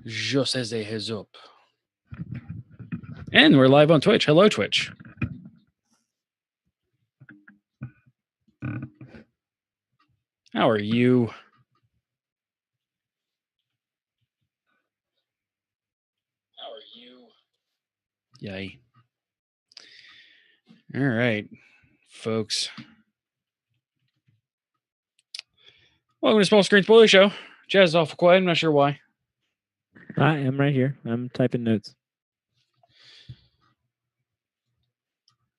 Jose de Hezup. And we're live on Twitch. Hello, Twitch. How are you? Yay. All right, folks. Welcome to Small Screen Spoiler Show. Jazz is awful quiet. I'm not sure why. I am right here. I'm typing notes.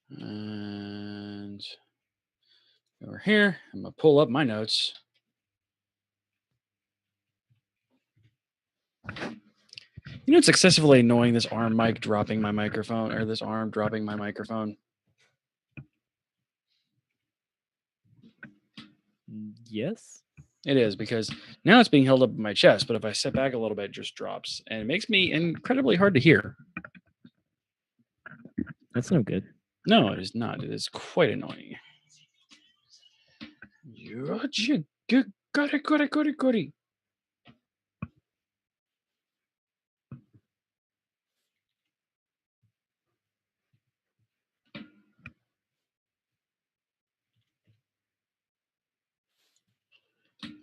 And over here, I'm going to pull up my notes. You know, it's excessively annoying, this arm mic dropping my microphone, or this arm dropping my microphone. Yes. It is, because now it's being held up in my chest, but if I step back a little bit, it just drops. And it makes me incredibly hard to hear. That's no good. No, it is not. It is quite annoying. Gotcha. Got it.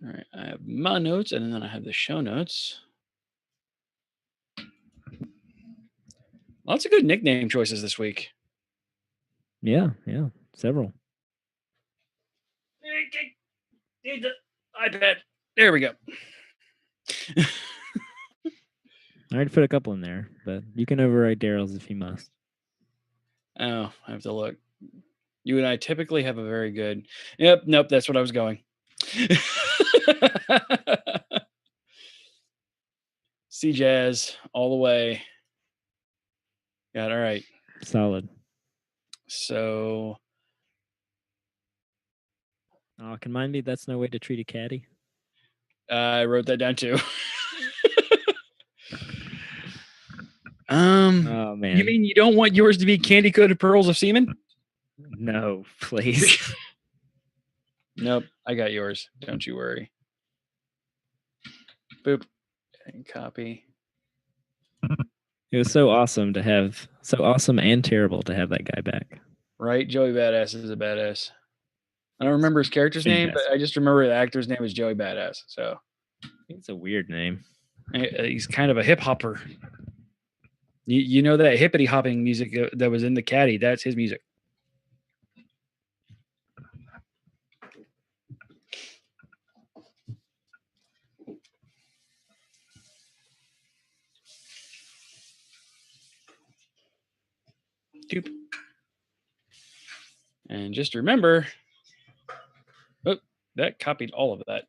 All right, I have my notes, and then I have the show notes. Lots of good nickname choices this week. Yeah, several. Need the iPad. There we go. I already put a couple in there, but you can overwrite Daryl's if you must. Oh, I have to look. You and I typically have a very good. Yep, nope, that's what I was going. C Jazz all the way. Got it. All right. Solid. So. Oh, can mine be That's No Way to Treat a Caddy? I wrote that down too. Oh man. You mean you don't want yours to be candy coated pearls of semen? No, please. Nope, I got yours. Don't you worry. Boop. And copy. It was so awesome and terrible to have that guy back. Right? Joey Badass is a badass. I don't remember his character's name, but I just remember the actor's name is Joey Badass. So I think it's a weird name. He's kind of a hip hopper. You know that hippity hopping music that was in the caddy? That's his music. Doop. And just remember, that copied all of that.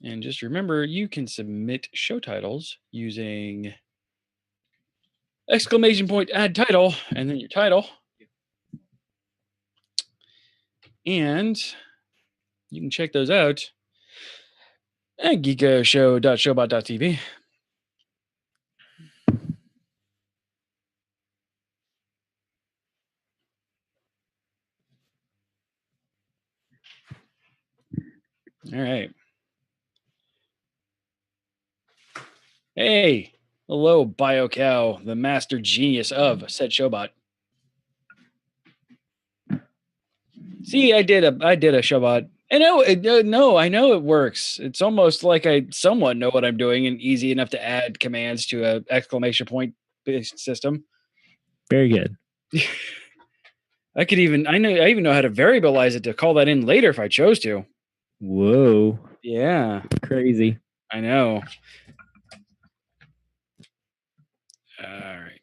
And just remember, you can submit show titles using !, add title, and then your title. And you can check those out at geekoshow.showbot.tv. All right. Hey, hello, BioCow, the master genius of said Showbot. See, I did a Showbot. I know it works. It's almost like I somewhat know what I'm doing and easy enough to add commands to a ! based system. Very good. I even know how to variabilize it to call that in later if I chose to. Whoa. Yeah. Crazy. I know. All right.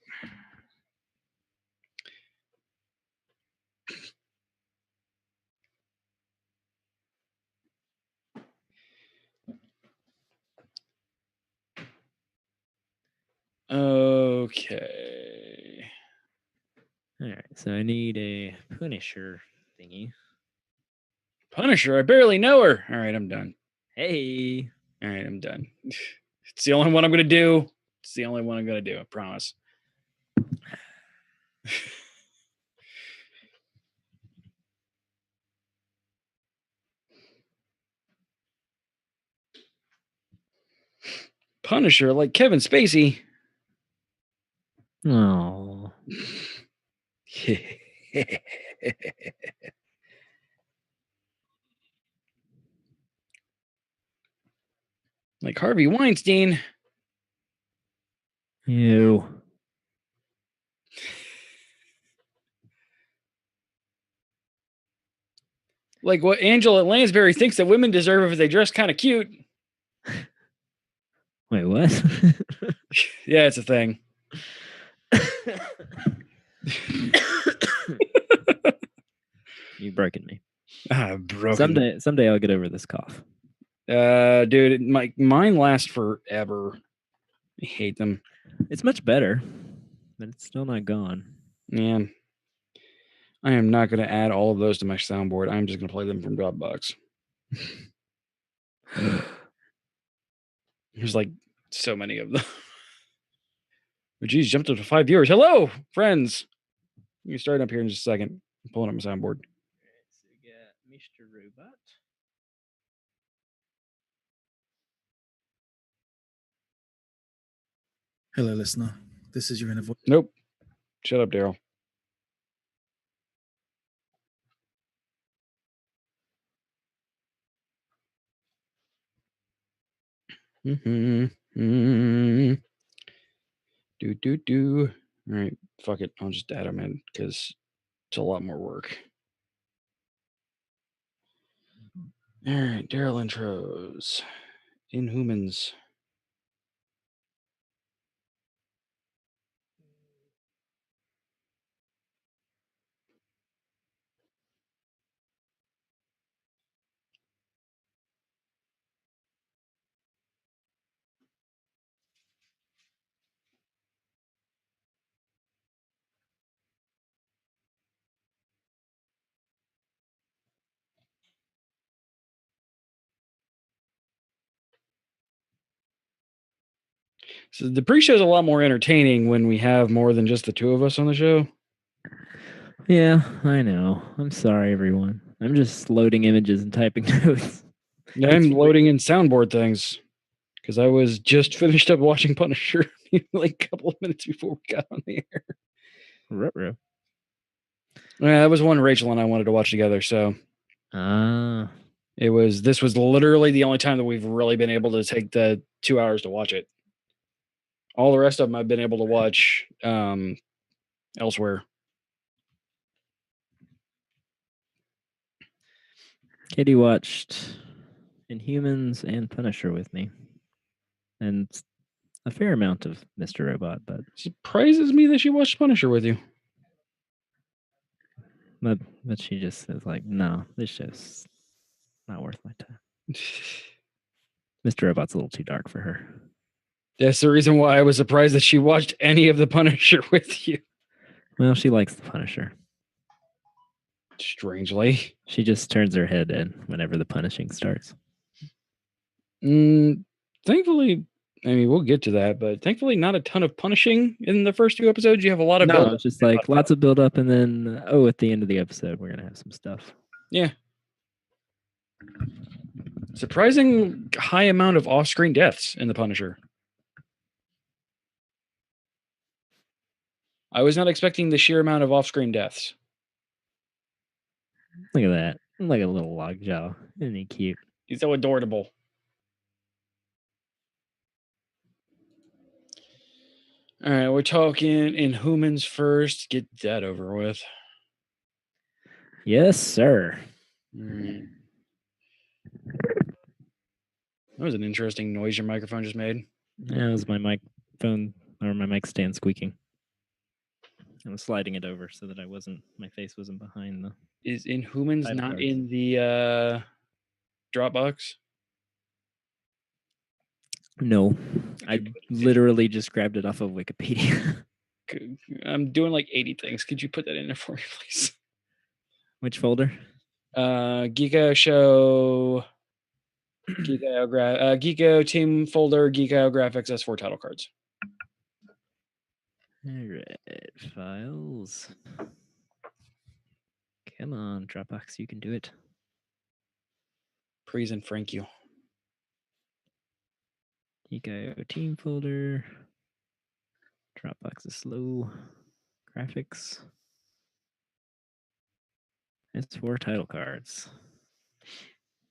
Okay. All right. So I need a Punisher thingy. Punisher? I barely know her. All right, I'm done. Hey. All right, I'm done. It's the only one I'm going to do. It's the only one I'm going to do. I promise. Punisher, like Kevin Spacey. Oh. Like Harvey Weinstein. Ew. Like what Angela Lansbury thinks that women deserve if they dress kind of cute. Wait, what? Yeah, it's a thing. You've broken me. Broken. Someday I'll get over this cough. Dude, mine lasts forever. I hate them. It's much better, but it's still not gone. Man, I am not going to add all of those to my soundboard. I'm just going to play them from Dropbox. There's like so many of them. Oh, geez, jumped up to 5 viewers. Hello, friends. You can start up here in just a second. I'm pulling up my soundboard. So we got Mr. Robot. Hello, listener. This is your inner voice. Nope. Shut up, Daryl. Do. All right, fuck it. I'll just add them in because it's a lot more work. All right, Daryl intros. Inhumans. So the pre-show is a lot more entertaining when we have more than just the two of us on the show. Yeah, I know. I'm sorry, everyone. I'm just loading images and typing notes. I'm loading in soundboard things because I was just finished up watching Punisher like a couple of minutes before we got on the air. Ruh-roh. That was one Rachel and I wanted to watch together, so this was literally the only time that we've really been able to take the 2 hours to watch it. All the rest of them I've been able to watch elsewhere. Katie watched Inhumans and Punisher with me, and a fair amount of Mr. Robot, but surprises me that she watched Punisher with you. But she just is like, no, this show's not worth my time. Mr. Robot's a little too dark for her. That's the reason why I was surprised that she watched any of the Punisher with you. Well, she likes the Punisher. Strangely. She just turns her head in whenever the punishing starts. Thankfully, I mean, we'll get to that, but thankfully not a ton of punishing in the first 2 episodes. You have a lot of build up. It's just like lots of build up, and then, at the end of the episode, we're going to have some stuff. Yeah. Surprising high amount of off-screen deaths in the Punisher. I was not expecting the sheer amount of off-screen deaths. Look at that. Like a little lockjaw. Isn't he cute? He's so adorable. All right, we're talking Inhumans first. Get that over with. Yes, sir. That was an interesting noise your microphone just made. Yeah, it was my microphone or my mic stand squeaking. I was sliding it over so that my face wasn't behind the. Is Inhumans not in the Dropbox? No, I literally just grabbed it off of Wikipedia. I'm doing like 80 things. Could you put that in there for me, please? Which folder? Geeko Show, Geeko Team folder, Geeko Graphics S4 title cards. All right, files. Come on, Dropbox, you can do it. Praise and thank you. Geek.io team folder. Dropbox is slow. Graphics. It's 4 title cards.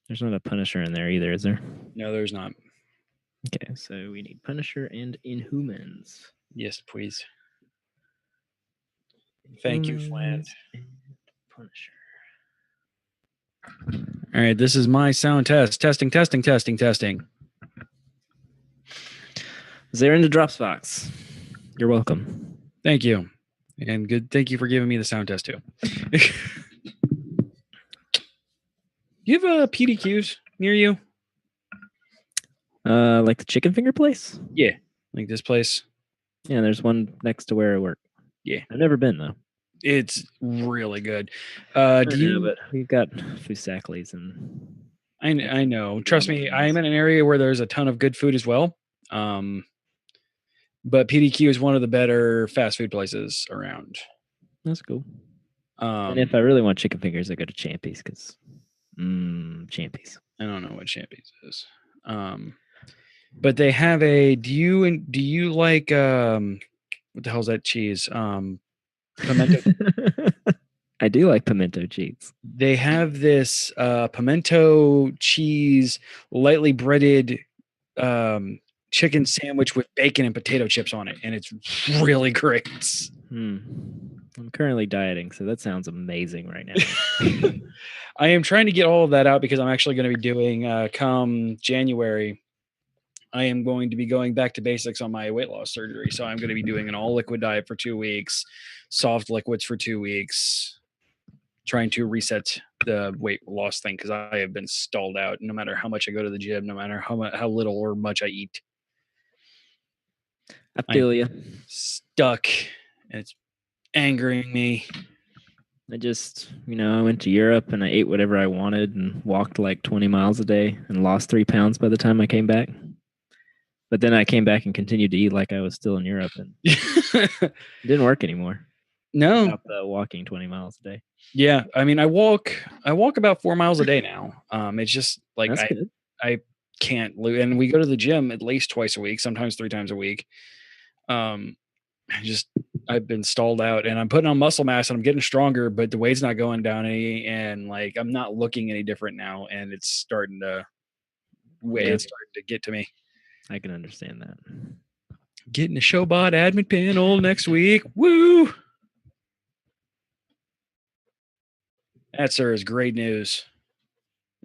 There's not a Punisher in there either, is there? No, there's not. Okay, so we need Punisher and Inhumans. Yes, please. Thank you, Flan. Inhumans and Punisher. All right, this is my sound test. Testing. They're in the Dropbox. You're welcome. Thank you. And good. Thank you for giving me the sound test too. You have PDQs near you? Like the chicken finger place? Yeah, like this place. Yeah, there's one next to where I work. Yeah. I've never been though. It's really good. I Do know, you? but we've got Fusaklis and I know. Trust me, I'm in an area where there's a ton of good food as well. But PDQ is one of the better fast food places around. that's cool. And if I really want chicken fingers, I go to Champy's because Champy's. I don't know what Champy's is. But they have a. Do you like what the hell's that cheese? Pimento. I do like pimento cheese. They have this pimento cheese, lightly breaded chicken sandwich with bacon and potato chips on it, and it's really great. I'm currently dieting, so that sounds amazing right now. I am trying to get all of that out because I'm actually going to be doing come January. I am going to be going back to basics on my weight loss surgery. So I'm going to be doing an all liquid diet for 2 weeks, soft liquids for 2 weeks, trying to reset the weight loss thing because I have been stalled out no matter how much I go to the gym, no matter how little or much I eat. I feel you. Stuck, and it's angering me. I just, I went to Europe and I ate whatever I wanted and walked like 20 miles a day and lost 3 pounds by the time I came back. But then I came back and continued to eat like I was still in Europe, and it didn't work anymore. No, Stop walking 20 miles a day. Yeah, I mean, I walk about 4 miles a day now. It's just like That's good. I can't lose, and we go to the gym at least twice a week, sometimes 3 times a week. I've been stalled out, and I'm putting on muscle mass, and I'm getting stronger, but the weight's not going down any, and like I'm not looking any different now, and it's starting to get to me. I can understand that. Getting a Showbot admin panel next week. Woo! That, sir, is great news.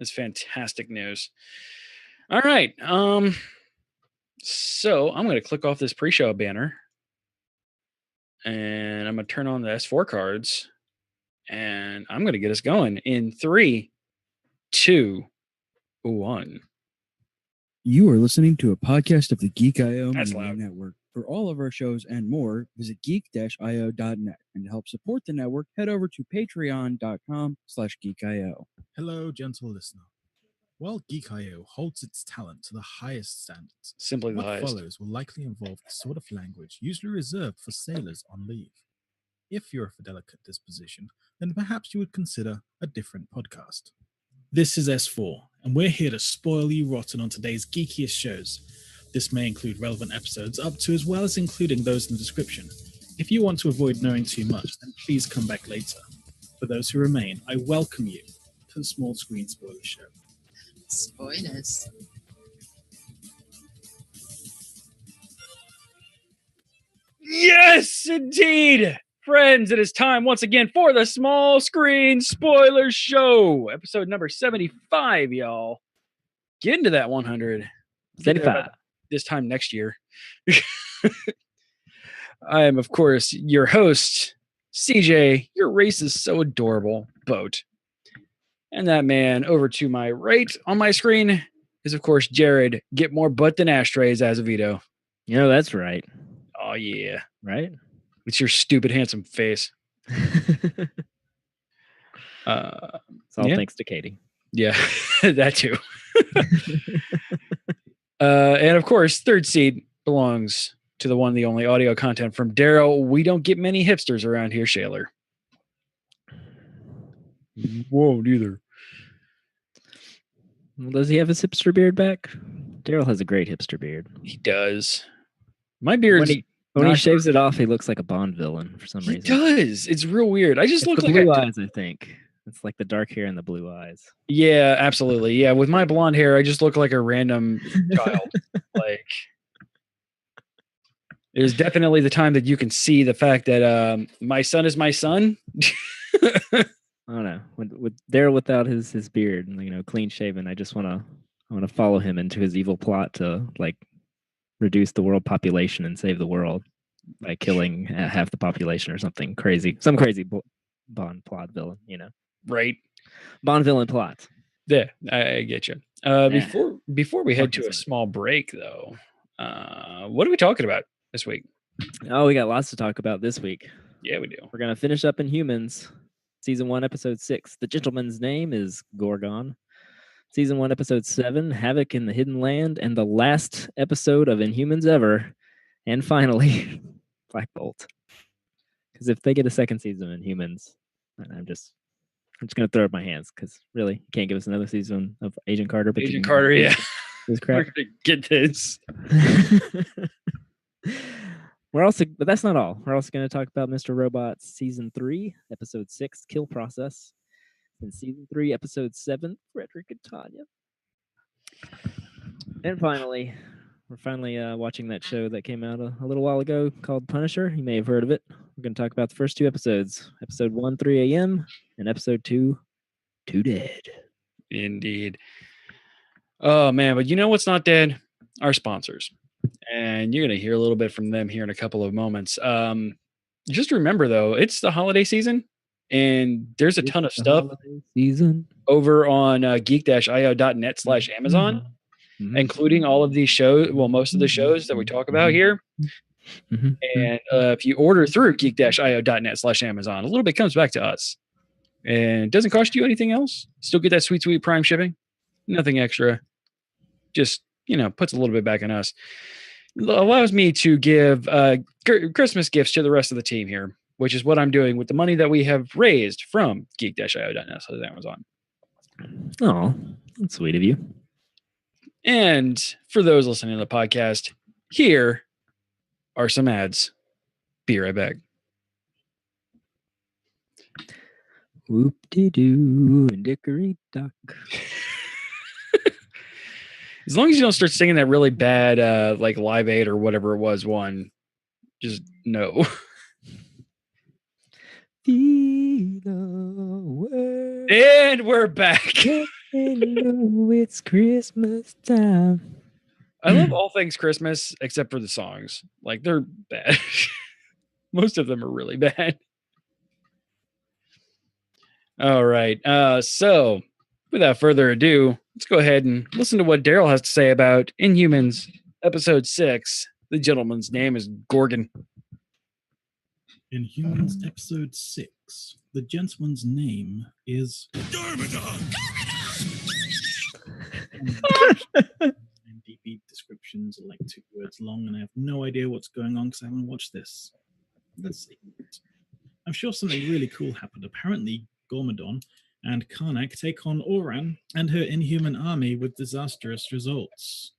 It's fantastic news. All right. So I'm going to click off this pre-show banner, and I'm going to turn on the S4 cards, and I'm going to get us going in 3, 2, 1. You are listening to a podcast of the Geek.io That's Media loud. Network. For all of our shows and more, visit geek-io.net. And to help support the network, head over to patreon.com/geek.io. Hello, gentle listener. While Geek.io holds its talent to the highest standards, Simply the what highest. follows will likely involve the sort of language usually reserved for sailors on leave. If you're of a delicate disposition, then perhaps you would consider a different podcast. This is S4, and we're here to spoil you rotten on today's geekiest shows. This may include relevant episodes up to as well as including those in the description. If you want to avoid knowing too much, then please come back later. For those who remain, I welcome you to the Small Screen Spoiler Show. Spoilers. Yes, indeed. Friends, it is time once again for the Small Screen Spoiler Show. Episode number 75, y'all. Get into that 100. 75. This time next year. I am, of course, your host, CJ. Your race is so adorable, Boat. And that man over to my right on my screen is, of course, Jared. Get more butt than ashtrays, Azevedo. That's right. Oh, yeah. Right? It's your stupid, handsome face. It's all yeah. thanks to Katie. Yeah, that too. And of course, third seat belongs to the one, the only audio content from Daryl. We don't get many hipsters around here, Shaler. Whoa, neither. Well, does he have his hipster beard back? Daryl has a great hipster beard. He does. My When beard's he not shaves it off, he looks like a Bond villain for some he reason. does. It's real weird. I just It's look the like blue a eyes, I think. It's like the dark hair and the blue eyes. yeah, absolutely. Yeah, with my blonde hair, I just look like a random child. Like it is definitely the time that you can see the fact that my son is my son. I don't know. With Daryl without his beard, and, clean shaven, I want to follow him into his evil plot to like reduce the world population and save the world by killing half the population or something crazy, some crazy Bond plot villain, Right. Bond villain plot. Yeah, I get you. Before we head to a small break, though, what are we talking about this week? Oh, we got lots to talk about this week. Yeah, we do. We're gonna finish up Inhumans, season 1, episode 6. The gentleman's name is Gorgon. Season 1, episode 7, Havoc in the Hidden Land, and the last episode of Inhumans ever. And finally, Black Bolt. Because if they get a second season of Inhumans, I'm just gonna throw up my hands because really, you can't give us another season of Agent Carter. But Agent Carter, yeah. This crap. We're gonna get this. But that's not all. We're also going to talk about Mr. Robot season 3, episode 6, Kill Process, and season 3, episode 7, Frederick and Tanya. And finally, we're finally watching that show that came out a little while ago called Punisher. You may have heard of it. We're going to talk about the first 2 episodes, episode 1, 3 a.m., and episode 2, 2 Dead. Indeed. Oh man, but you know what's not dead? Our sponsors. And you're going to hear a little bit from them here in a couple of moments. Just remember, though, it's the holiday season, and there's a ton of stuff over on geek-io.net/Amazon, including all of these shows, well, most of the shows that we talk about here. And if you order through geek-io.net/Amazon, a little bit comes back to us. And it doesn't cost you anything else. Still get that sweet, sweet Prime shipping. Nothing extra. Just, puts a little bit back on us. Allows me to give Christmas gifts to the rest of the team here, which is what I'm doing with the money that we have raised from geek-io.net/Amazon. Oh, that's sweet of you. And for those listening to the podcast, here are some ads. Be right back. Whoop-de-doo and dickory-dock. As long as you don't start singing that really bad, like Live Aid or whatever it was one, just no. And we're back. It's Christmas time. I love all things Christmas except for the songs. Like they're bad. Most of them are really bad. All right. So without further ado, let's go ahead and listen to what Daryl has to say about Inhumans episode 6. The gentleman's name is Gorgon. Inhumans episode 6. The gentleman's name is IMDb descriptions are like 2 words long, and I have no idea what's going on because I haven't watched this. Let's see. I'm sure something really cool happened. Apparently, Gormadon and Karnak take on Oran and her Inhuman army with disastrous results.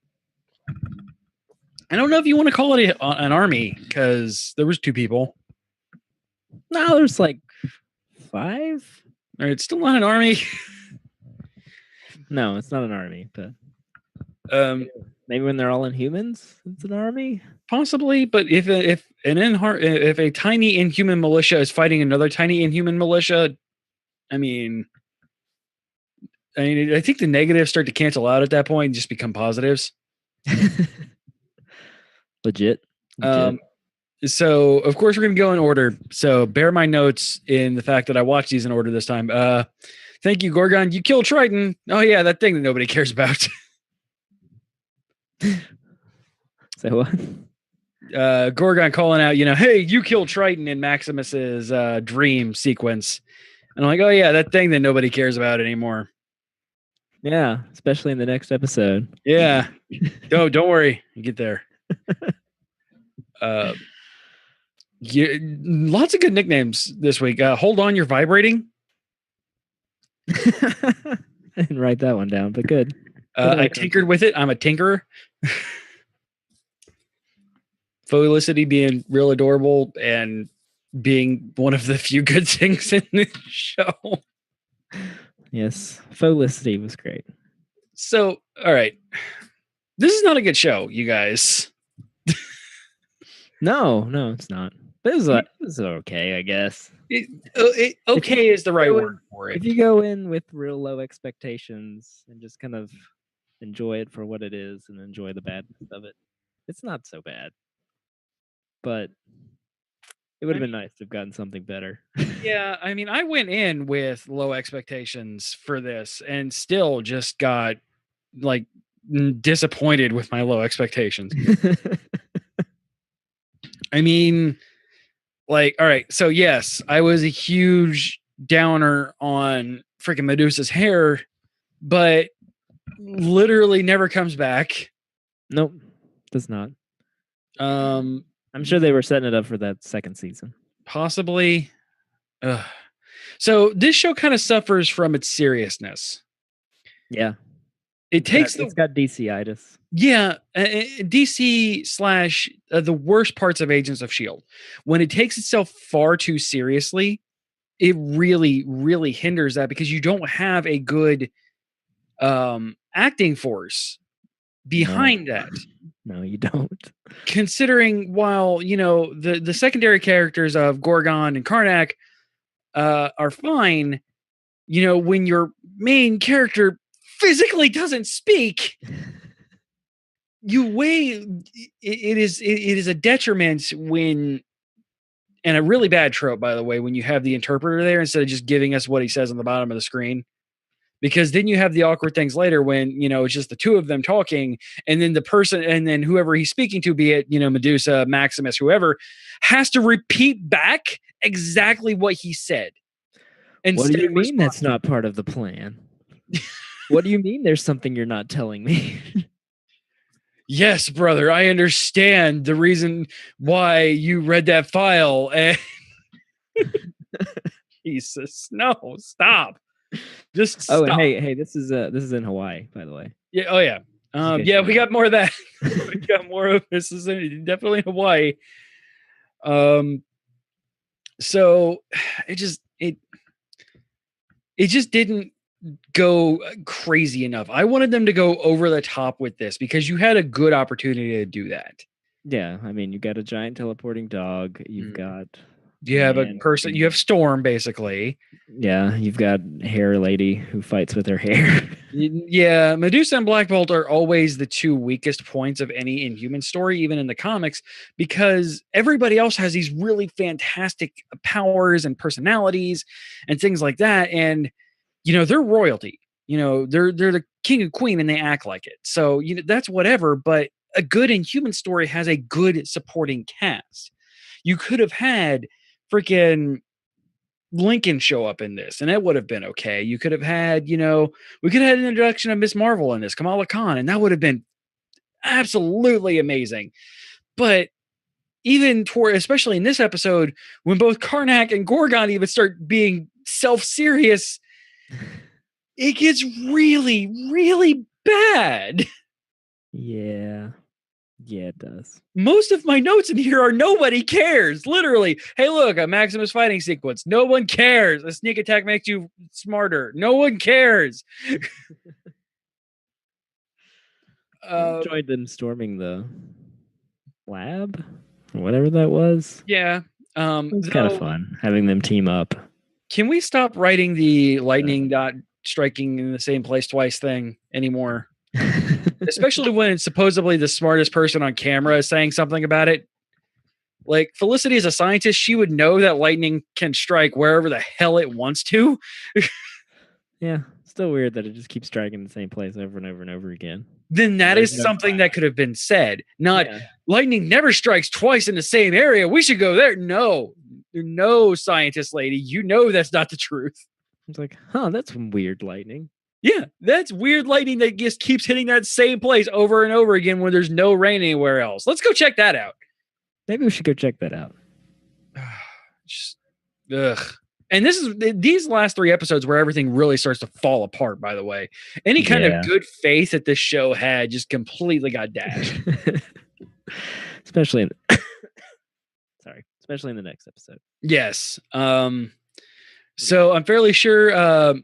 I don't know if you want to call it an army because there was 2 people. No, there's like 5. All right, it's still not an army. No, it's not an army, but maybe when they're all Inhumans, it's an army. Possibly, but if a tiny Inhuman militia is fighting another tiny Inhuman militia, I think the negatives start to cancel out at that point and just become positives. Legit. So, of course, we're going to go in order. So, bear my notes in the fact that I watched these in order this time. Thank you, Gorgon. You killed Triton. Oh, yeah, that thing that nobody cares about. Say what? Gorgon calling out, hey, you killed Triton in Maximus's dream sequence. And I'm like, oh, yeah, that thing that nobody cares about anymore. Yeah, especially in the next episode. Yeah. Don't worry. You get there. Lots of good nicknames this week. Hold on, you're vibrating. I didn't write that one down, but good. I tinkered with it. I'm a tinkerer. Felicity being real adorable and being one of the few good things in the show. Yes, Felicity was great. So, all right. This is not a good show, you guys. No, it's not. But it was okay, I guess. Okay is the right word for it. If you go in with real low expectations and just kind of enjoy it for what it is and enjoy the badness of it, it's not so bad. But it would have been nice to have gotten something better. Yeah, I mean, I went in with low expectations for this and still just got like disappointed with my low expectations. I mean, like, all right, so yes, I was a huge downer on freaking Medusa's hair, but literally never comes back. Nope, does not. I'm sure they were setting it up for that second season. Possibly. So this show kind of suffers from its seriousness. Yeah. It's got DC-itis. Yeah, DC / the worst parts of Agents of S.H.I.E.L.D. When it takes itself far too seriously, it really, really hinders that because you don't have a good acting force behind that. No, you don't. Considering while, the secondary characters of Gorgon and Karnak are fine, when your main character physically doesn't speak, it is a detriment when, and a really bad trope, by the way, when you have the interpreter there instead of just giving us what he says on the bottom of the screen. Because then you have the awkward things later when, it's just the two of them talking, and then the person, and then whoever he's speaking to, be it, Medusa, Maximus, whoever, has to repeat back exactly what he said. What do you mean that's not part of the plan? What do you mean there's something you're not telling me? Yes, brother, I understand the reason why you read that file. And Jesus, no, stop. Just stop. Oh, hey, this is in Hawaii, by the way. Yeah. Oh, yeah. Yeah, we got more of that. We got more of this. Is definitely in Hawaii. So it just didn't go crazy enough. I wanted them to go over the top with this because you had a good opportunity to do that. Yeah, I mean, you got a giant teleporting dog. You've got. You have a person. You have Storm, basically. Yeah, you've got hair lady who fights with her hair. Yeah, Medusa and Black Bolt are always the two weakest points of any Inhuman story, even in the comics, because everybody else has these really fantastic powers and personalities and things like that, and they're royalty. They're the king and queen, and they act like it. So that's whatever. But a good Inhuman story has a good supporting cast. You could have had freaking Lincoln show up in this, and that would have been okay. You could have had, we could have had an introduction of Miss Marvel in this, Kamala Khan, and that would have been absolutely amazing. But even especially in this episode, when both Karnak and Gorgon even start being self-serious, it gets really, really bad. Yeah, it does. Most of my notes in here are nobody cares. Literally, hey, look, a Maximus fighting sequence. No one cares. A sneak attack makes you smarter. No one cares. Enjoyed them storming the lab or whatever that was. Yeah. It was kind of fun having them team up. Can we stop writing the lightning dot striking in the same place twice thing anymore? Especially when it's supposedly the smartest person on camera is saying something about it. Like, Felicity is a scientist. She would know that lightning can strike wherever the hell it wants to. Yeah. Still weird that it just keeps striking the same place over and over and over again. Then that is something that could have been said. Not, lightning never strikes twice in the same area. We should go there. No, scientist lady. That's not the truth. It's like, that's some weird lightning. Yeah, that's weird lightning that just keeps hitting that same place over and over again when there's no rain anywhere else. Let's go check that out. Maybe we should go check that out. Ugh. And this is these last 3 episodes where everything really starts to fall apart, by the way. Any kind of Yeah. good faith that this show had just completely got dashed. especially in especially in the next episode. Yes. So I'm fairly sure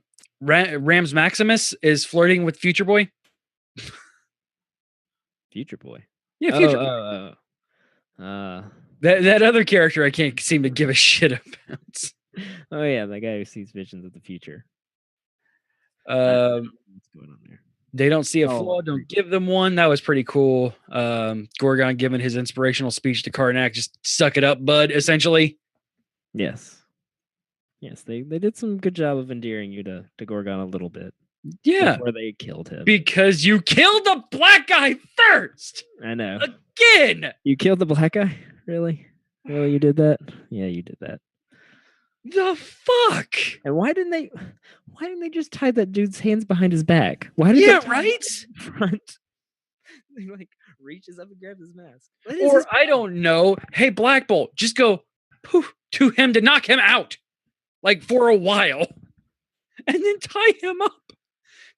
Rams Maximus is flirting with Future Boy. Future Boy. Yeah, Future Boy. That other character I can't seem to give a shit about. Oh yeah, that guy who sees visions of the future. What's going on there? They don't see a Oh, flaw, don't give them one. That was pretty cool. Gorgon giving his inspirational speech to Karnak, just suck it up, bud, essentially. Yes. Yes, they did some good job of endearing you to Gorgon a little bit. Yeah. Before they killed him. Because you killed the black guy first! I know. Again! You killed the black guy? Really? Really, you did that? Yeah, you did that. The fuck? And why didn't they just tie that dude's hands behind his back? Why did Yeah, they right? front? He like reaches up and grabs his mask. Or I don't know. Hey, Black Bolt, just go poof to him to knock him out. Like for a while. And then tie him up.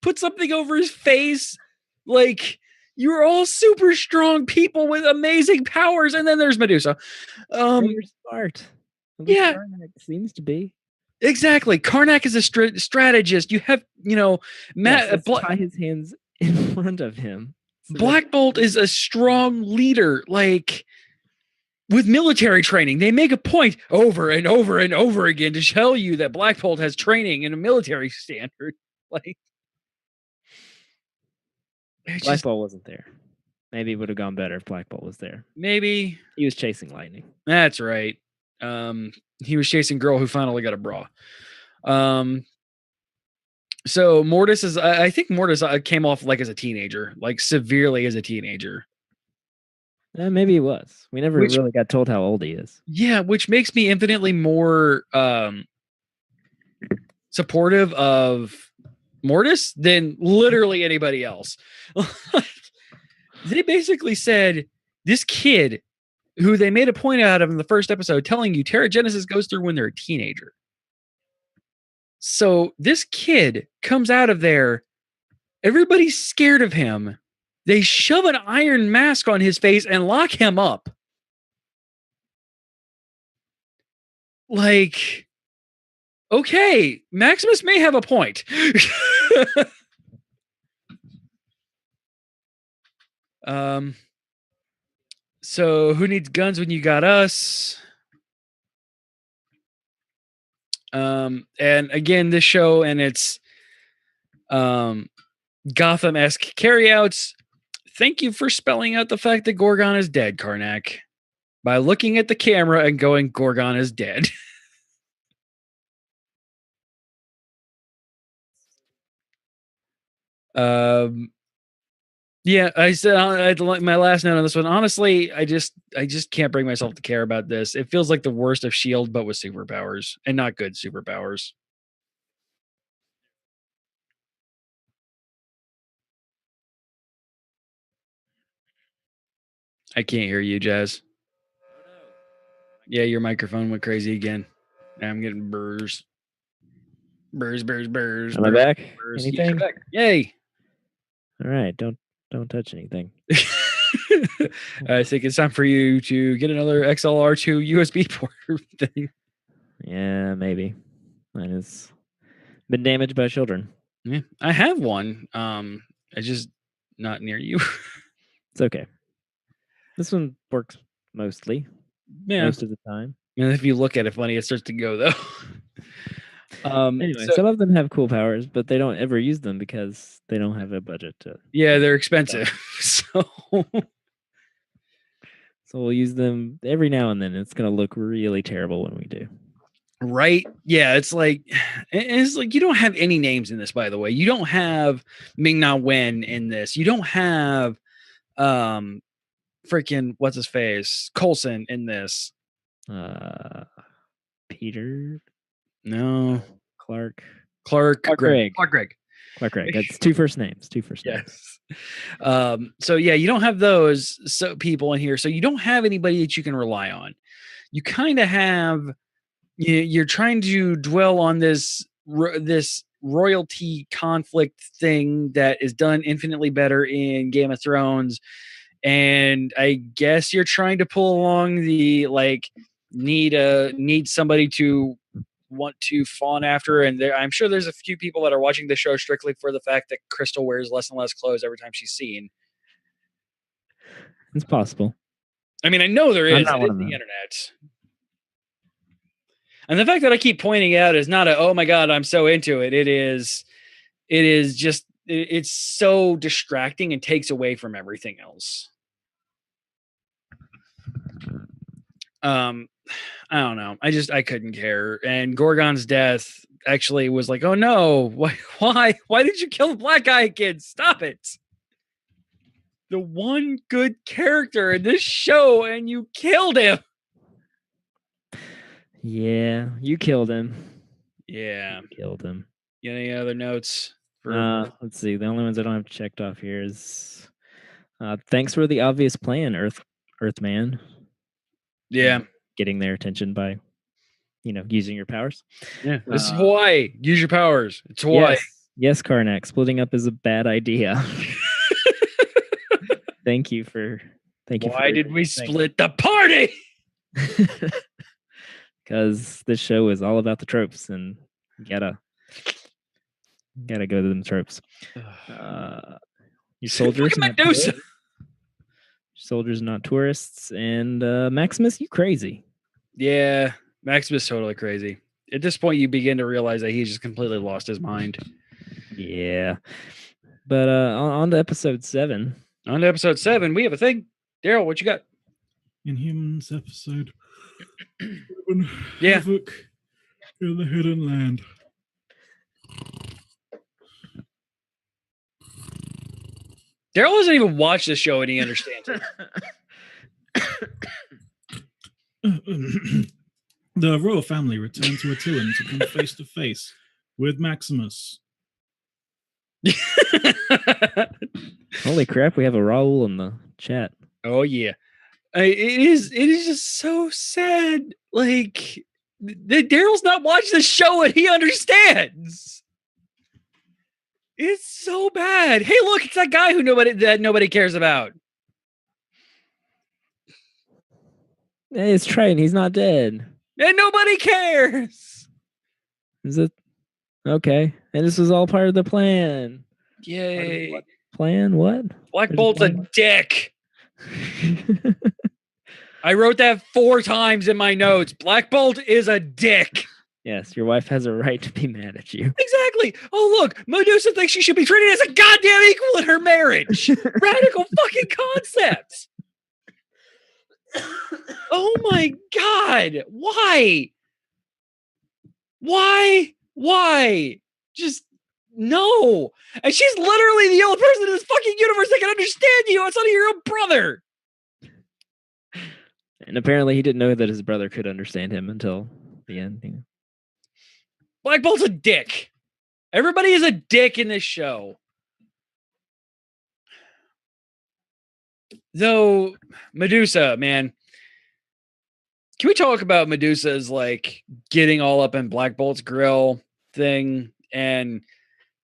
Put something over his face. Like, you're all super strong people with amazing powers. And then there's Medusa. You're smart. At least Yeah. Karnak seems to be. Exactly. Karnak is a strategist. You have, tie his hands in front of him. Black Bolt is a strong leader, like with military training. They make a point over and over and over again to tell you that Black Bolt has training in a military standard. Like, Black Bolt wasn't there. Maybe it would have gone better if Black Bolt was there. Maybe he was chasing lightning. That's right. He was chasing girl who finally got a bra. So Mortis is, I think Mortis came off like as a teenager, like severely as a teenager. Maybe he was. We never really got told how old he is. Yeah, which makes me infinitely more supportive of Mortis than literally anybody else. They basically said this kid, who they made a point out of in the first episode, telling you Terrigenesis goes through when they're a teenager. So this kid comes out of there, everybody's scared of him. They shove an iron mask on his face and lock him up. Like, okay, Maximus may have a point. So who needs guns when you got us? And again, this show and its Gotham-esque carryouts. Thank you for spelling out the fact that Gorgon is dead, Karnak, by looking at the camera and going, Gorgon is dead. Yeah, I said I'd like my last note on this one. Honestly, I just can't bring myself to care about this. It feels like the worst of S.H.I.E.L.D., but with superpowers, and not good superpowers. I can't hear you, Jazz. Yeah, your microphone went crazy again. Now I'm getting burrs. Burrs. Am I back? Burrs. Anything? Yeah, back. Yay. All right, don't touch anything. I think it's time for you to get another XLR to USB port thing. Yeah, maybe. Mine has been damaged by children. Yeah, I have one. It's just not near you. It's okay. This one works mostly. Yeah. Most of the time. And if you look at it funny, it starts to go though. Anyway, some of them have cool powers, but they don't ever use them because they don't have a budget to. Yeah, they're expensive. So we'll use them every now and then. It's gonna look really terrible when we do. Right? Yeah, it's like you don't have any names in this, by the way. You don't have Ming-Na Wen in this. You don't have freaking what's his face? Coulson in this. Peter? No. Clark Gregg. Clark Gregg. That's two first names. Yes. So yeah, you don't have those people in here. So you don't have anybody that you can rely on. You kind of have you're trying to dwell on this royalty conflict thing that is done infinitely better in Game of Thrones, and I guess you're trying to pull along the like need somebody to want to fawn after, and I'm sure there's a few people that are watching the show strictly for the fact that Crystal wears less and less clothes every time she's seen. It's possible. I mean, I know there I'm is. not It one is of the them. internet. And the fact that I keep pointing out is not a, oh my God, I'm so into it. It is just, it's so distracting and takes away from everything else. I don't know. I couldn't care. And Gorgon's death actually was like, oh no, why did you kill the black guy again? Stop it. The one good character in this show and you killed him. Yeah, you killed him. Yeah. You killed him. You got any other notes? Let's see. The only ones I don't have checked off here is thanks for the obvious plan, Earthman. Yeah. Getting their attention by, using your powers. Yeah. This is Hawaii. Use your powers. It's Hawaii. Yes, Karnak. Splitting up is a bad idea. Thank you. Why did we split the party? Because this show is all about the tropes, and you gotta go to them tropes. Your soldiers, Medusa. Soldiers, not tourists, and Maximus, you crazy. Yeah, Maximus totally crazy. At this point, you begin to realize that he's just completely lost his mind. Yeah, but on to episode 7. On to episode 7, we have a thing. Daryl, what you got? Inhumans episode 7. Yeah. Havoc in the Hidden Land. Daryl hasn't even watched the show and he understands it. The royal family return to Attilan to come face to face with Maximus. Holy crap, we have a Raul in the chat. Oh yeah. It is just so sad. Like Daryl's not watching the show and he understands. It's so bad. Hey, look, it's that guy that nobody cares about. Hey, it's Triton. He's not dead. And nobody cares. Is it? Okay. And this was all part of the plan. Yay. What plan? What? Black Bolt's a dick. I wrote that 4 times in my notes. Black Bolt is a dick. Yes, your wife has a right to be mad at you. Exactly. Oh, look, Medusa thinks she should be treated as a goddamn equal in her marriage. Radical fucking concept. Oh my God. Why? Just no. And she's literally the only person in this fucking universe that can understand you outside of your own brother. And apparently he didn't know that his brother could understand him until the end. Black Bolt's a dick. Everybody is a dick in this show. Though, Medusa, man. Can we talk about Medusa's like getting all up in Black Bolt's grill thing and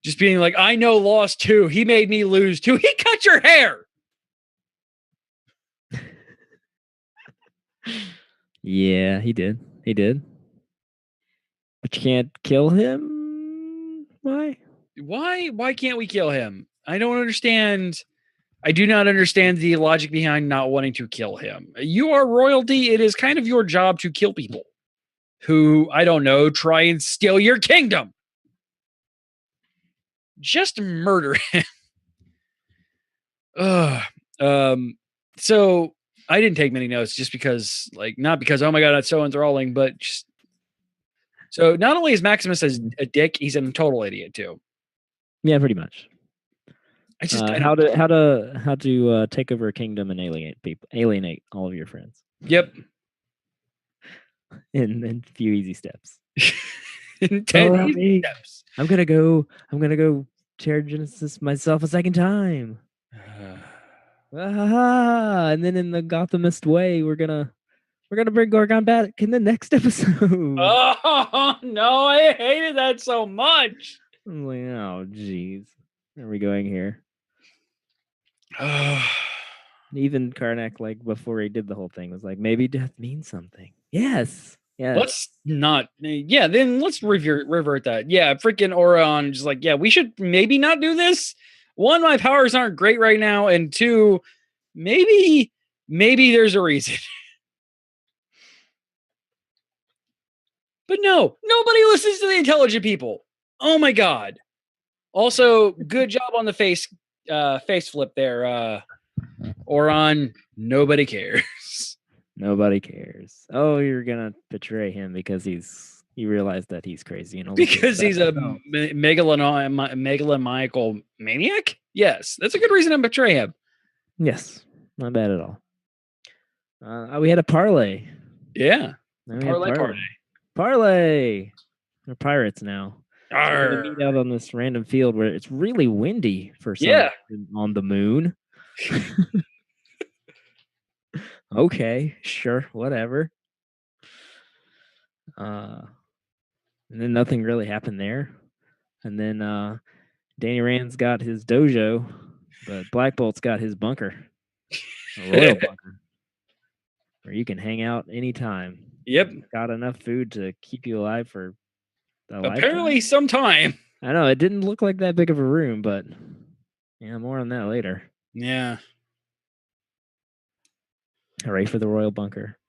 just being like, I know lost too. He made me lose too. He cut your hair. Yeah, he did. But you can't kill him? Why? Why can't we kill him? I don't understand. I do not understand the logic behind not wanting to kill him. You are royalty. It is kind of your job to kill people who, I don't know, try and steal your kingdom. Just murder him. So I didn't take many notes just because, like, not because, oh my God, that's so enthralling, but just so not only is Maximus a dick, he's a total idiot too. Yeah, pretty much. I just how to take over a kingdom and alienate all of your friends. Yep. In a few easy steps. In 10 easy steps. I'm gonna go tear Genesis myself a second time. And then in the Gothamist way, we're gonna We're gonna bring Gorgon back in the next episode. Oh no, I hated that so much. I'm like, oh jeez. Where are we going here? Even Karnak, like before he did the whole thing, was like, maybe death means something. Yes. Yes. Let's not. Yeah, then let's revert that. Yeah, freaking Orion just like, yeah, we should maybe not do this. One, my powers aren't great right now, and two, maybe there's a reason. But no, nobody listens to the intelligent people. Oh my god. Also, good job on the face flip there. Orion, nobody cares. Nobody cares. Oh, you're gonna betray him because you realize that he's crazy and Because he's a megalomaniacal maniac? Yes, that's a good reason to betray him. Yes, not bad at all. We had a parlay. Yeah. Parlay party. Parlay. We're pirates now. So we're gonna meet out on this random field where it's really windy for some reason on the moon. Okay, sure, whatever. And then nothing really happened there. And then Danny Rand's got his dojo, but Black Bolt's got his bunker. A royal bunker. Where you can hang out anytime. Yep. Got enough food to keep you alive for apparently some time. I know, it didn't look like that big of a room, but yeah, more on that later. Yeah. Hooray for the royal bunker.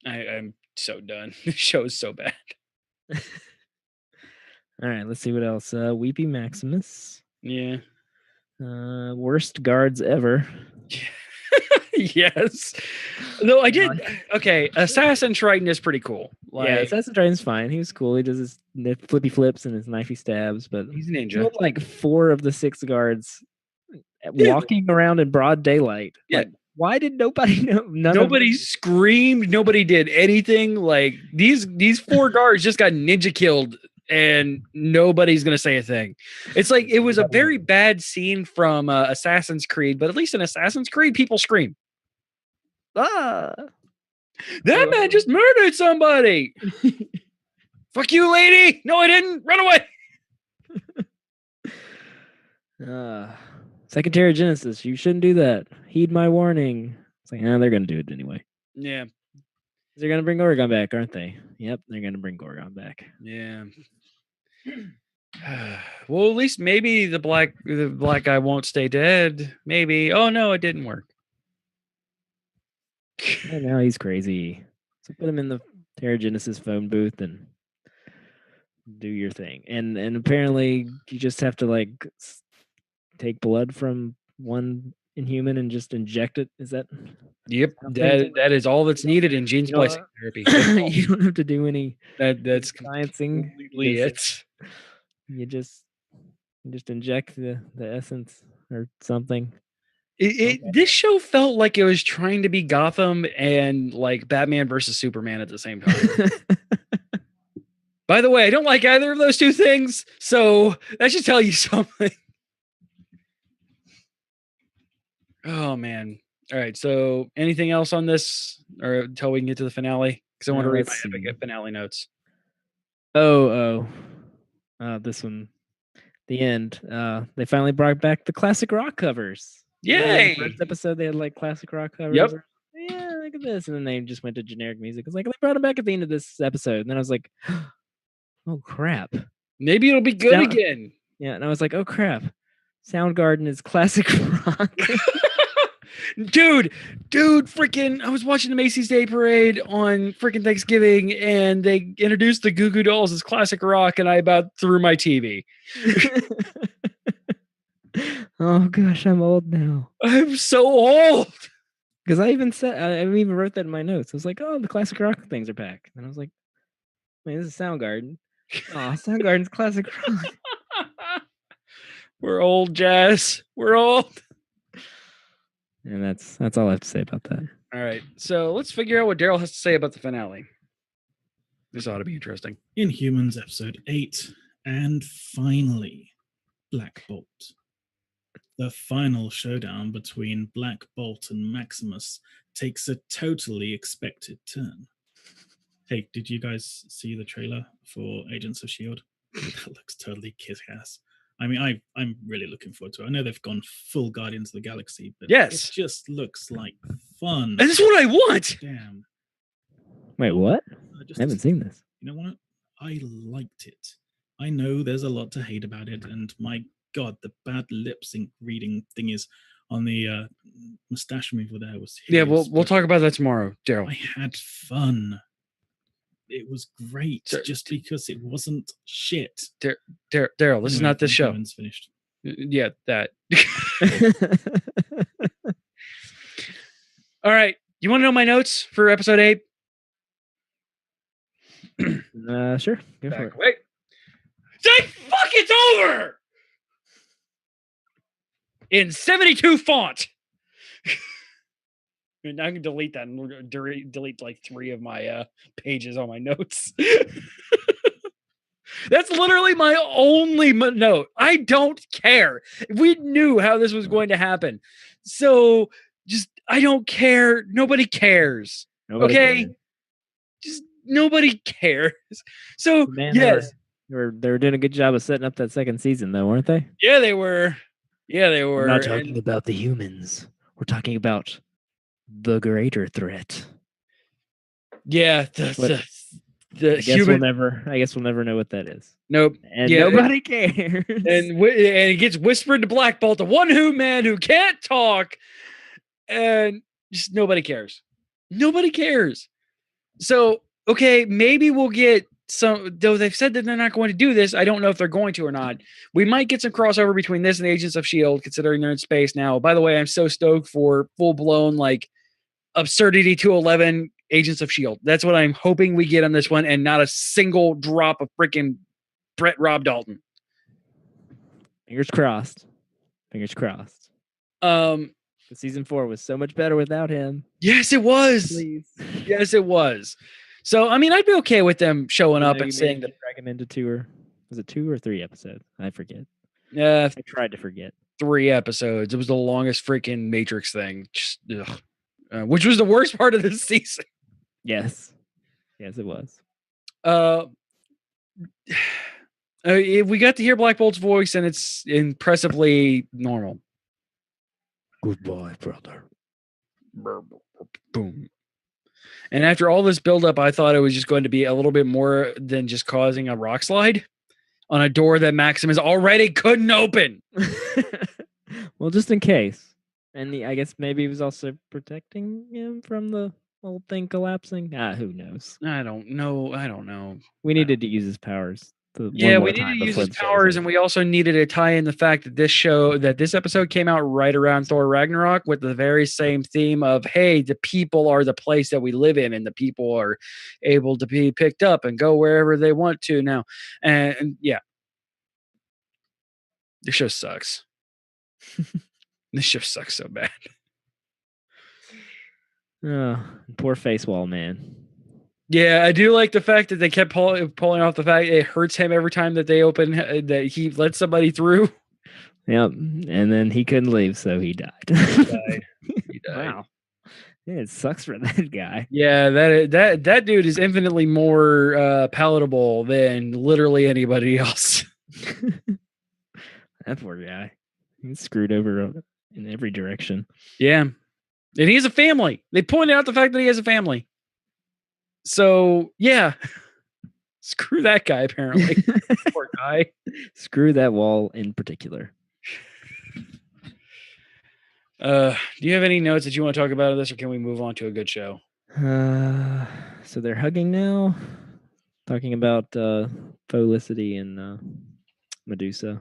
I'm so done. This show is so bad. All right, let's see what else. Weepy Maximus. Yeah. Worst guards ever. Yes. No, I did. Okay, Assassin Triton is pretty cool. Yeah, Assassin Triton's fine. He was cool. He does his flippy flips and his knifey stabs, but he's a ninja. Like 4 of the 6 guards walking around in broad daylight. Yeah. Like, why did nobody know? Nobody screamed. Nobody did anything. Like these 4 guards just got ninja killed, and nobody's gonna say a thing. It's like it was a very bad scene from Assassin's Creed, but at least in Assassin's Creed, people scream. That man just murdered somebody. Fuck you, lady. No, I didn't. Run away. Second Genesis, you shouldn't do that. Heed my warning. It's like, they're gonna do it anyway. Yeah. They're gonna bring Gorgon back, aren't they? Yep, they're gonna bring Gorgon back. Yeah. Well, at least maybe the black guy won't stay dead. Maybe. Oh no, it didn't work. And now he's crazy. So put him in the Genesis phone booth and do your thing. And apparently you just have to like take blood from one Inhuman and just inject it. Is that? Yep. That is all that's needed in gene splicing therapy. You don't have to do any that's sciencing. Completely it. You just inject the essence or something. This show felt like it was trying to be Gotham and like Batman versus Superman at the same time. By the way, I don't like either of those two things, so that should tell you something. Oh man! All right, so anything else on this, or until we can get to the finale? Because I want to read my epic finale notes. This one, the end. They finally brought back the classic rock covers. Yay! The first episode, they had like classic rock covers. Yep. Yeah, look at this. And then they just went to generic music. It's like, they brought them back at the end of this episode. And then I was like, oh, crap. Maybe it'll be good again. Yeah, and I was like, oh, crap. Soundgarden is classic rock. Dude, freaking, I was watching the Macy's Day Parade on freaking Thanksgiving, and they introduced the Goo Goo Dolls as classic rock, and I about threw my TV. Oh gosh, I'm old now. I'm so old. Because I even wrote that in my notes. I was like, oh, the classic rock things are back. And I was like, man, this is Soundgarden. Oh, Soundgarden's classic rock. We're old, Jazz. We're old. And that's all I have to say about that. All right. So let's figure out what Daryl has to say about the finale. This ought to be interesting. Inhumans episode 8. And finally, Black Bolt. The final showdown between Black Bolt and Maximus takes a totally expected turn. Hey, did you guys see the trailer for Agents of S.H.I.E.L.D.? That looks totally kick-ass. I mean, I'm really looking forward to it. I know they've gone full Guardians of the Galaxy, but Yes. it just looks like fun. And this is what I want. Damn. Wait, what? Just I haven't seen this. You know what? I liked it. I know there's a lot to hate about it, and my God, the bad lip sync reading thing is on the mustache remover there was Yeah, hideous, we'll but talk about that tomorrow, Daryl. I had fun. It was great, just because it wasn't shit. Daryl, this is not this show. Inhumans finished. Yeah, that. All right. You want to know my notes for episode 8? Sure. Go for it. Wait. Say fuck it's over! In 72 font. And I can delete that and delete like 3 of my pages on my notes. That's literally my only note. I don't care. We knew how this was going to happen. So just, I don't care. Nobody cares. Nobody okay? cares. Just nobody cares. So, Man, yes. they were doing a good job of setting up that second season, though, weren't they? Yeah, they were. Yeah, they were. We're not talking about the humans. We're talking about the greater threat. Yeah, the I human. guess we'll never know what that is. Nope. And nobody cares. And it gets whispered to Black Bolt, the one man who can't talk, and just nobody cares. Nobody cares. So, okay, maybe we'll get some, though they've said that they're not going to do this. I don't know if they're going to or not. We might get some crossover between this and Agents of S.H.I.E.L.D., considering they're in space now. By the way, I'm so stoked for full-blown, like, Absurdity 211 Agents of S.H.I.E.L.D. That's what I'm hoping we get on this one, and not a single drop of freaking Brett Rob Dalton. Fingers crossed. Fingers crossed. Season 4 was so much better without him. Yes, it was. Please. Yes, it was. So, I mean, I'd be okay with them showing up and saying that. Drag him into 2 or 3 episodes? I forget. Yeah, I tried to forget. 3 episodes. It was the longest freaking Matrix thing. Just, which was the worst part of this season. Yes, it was. We got to hear Black Bolt's voice, and it's impressively normal. Goodbye, brother. Boom. And after all this buildup, I thought it was just going to be a little bit more than just causing a rock slide on a door that Maximus already couldn't open. Well, just in case. And I guess maybe he was also protecting him from the whole thing collapsing. Who knows? I don't know. We needed to use his powers. We needed to use his powers, and we also needed to tie in the fact that this episode came out right around Thor Ragnarok with the very same theme of, hey, the people are the place that we live in, and the people are able to be picked up and go wherever they want to now. And yeah, this show sucks. This show sucks so bad. Oh, poor face wall, man. Yeah, I do like the fact that they kept pulling off the fact it hurts him every time that they open, that he lets somebody through. Yep, and then he couldn't leave, so he died. He died. Wow. Yeah, it sucks for that guy. Yeah, that dude is infinitely more palatable than literally anybody else. That poor guy. He's screwed over in every direction. Yeah. And he has a family. They pointed out the fact that he has a family. So, yeah. Screw that guy, apparently. Poor guy. Screw that wall in particular. Do you have any notes that you want to talk about of this, or can we move on to a good show? So they're hugging now. Talking about Felicity and Medusa.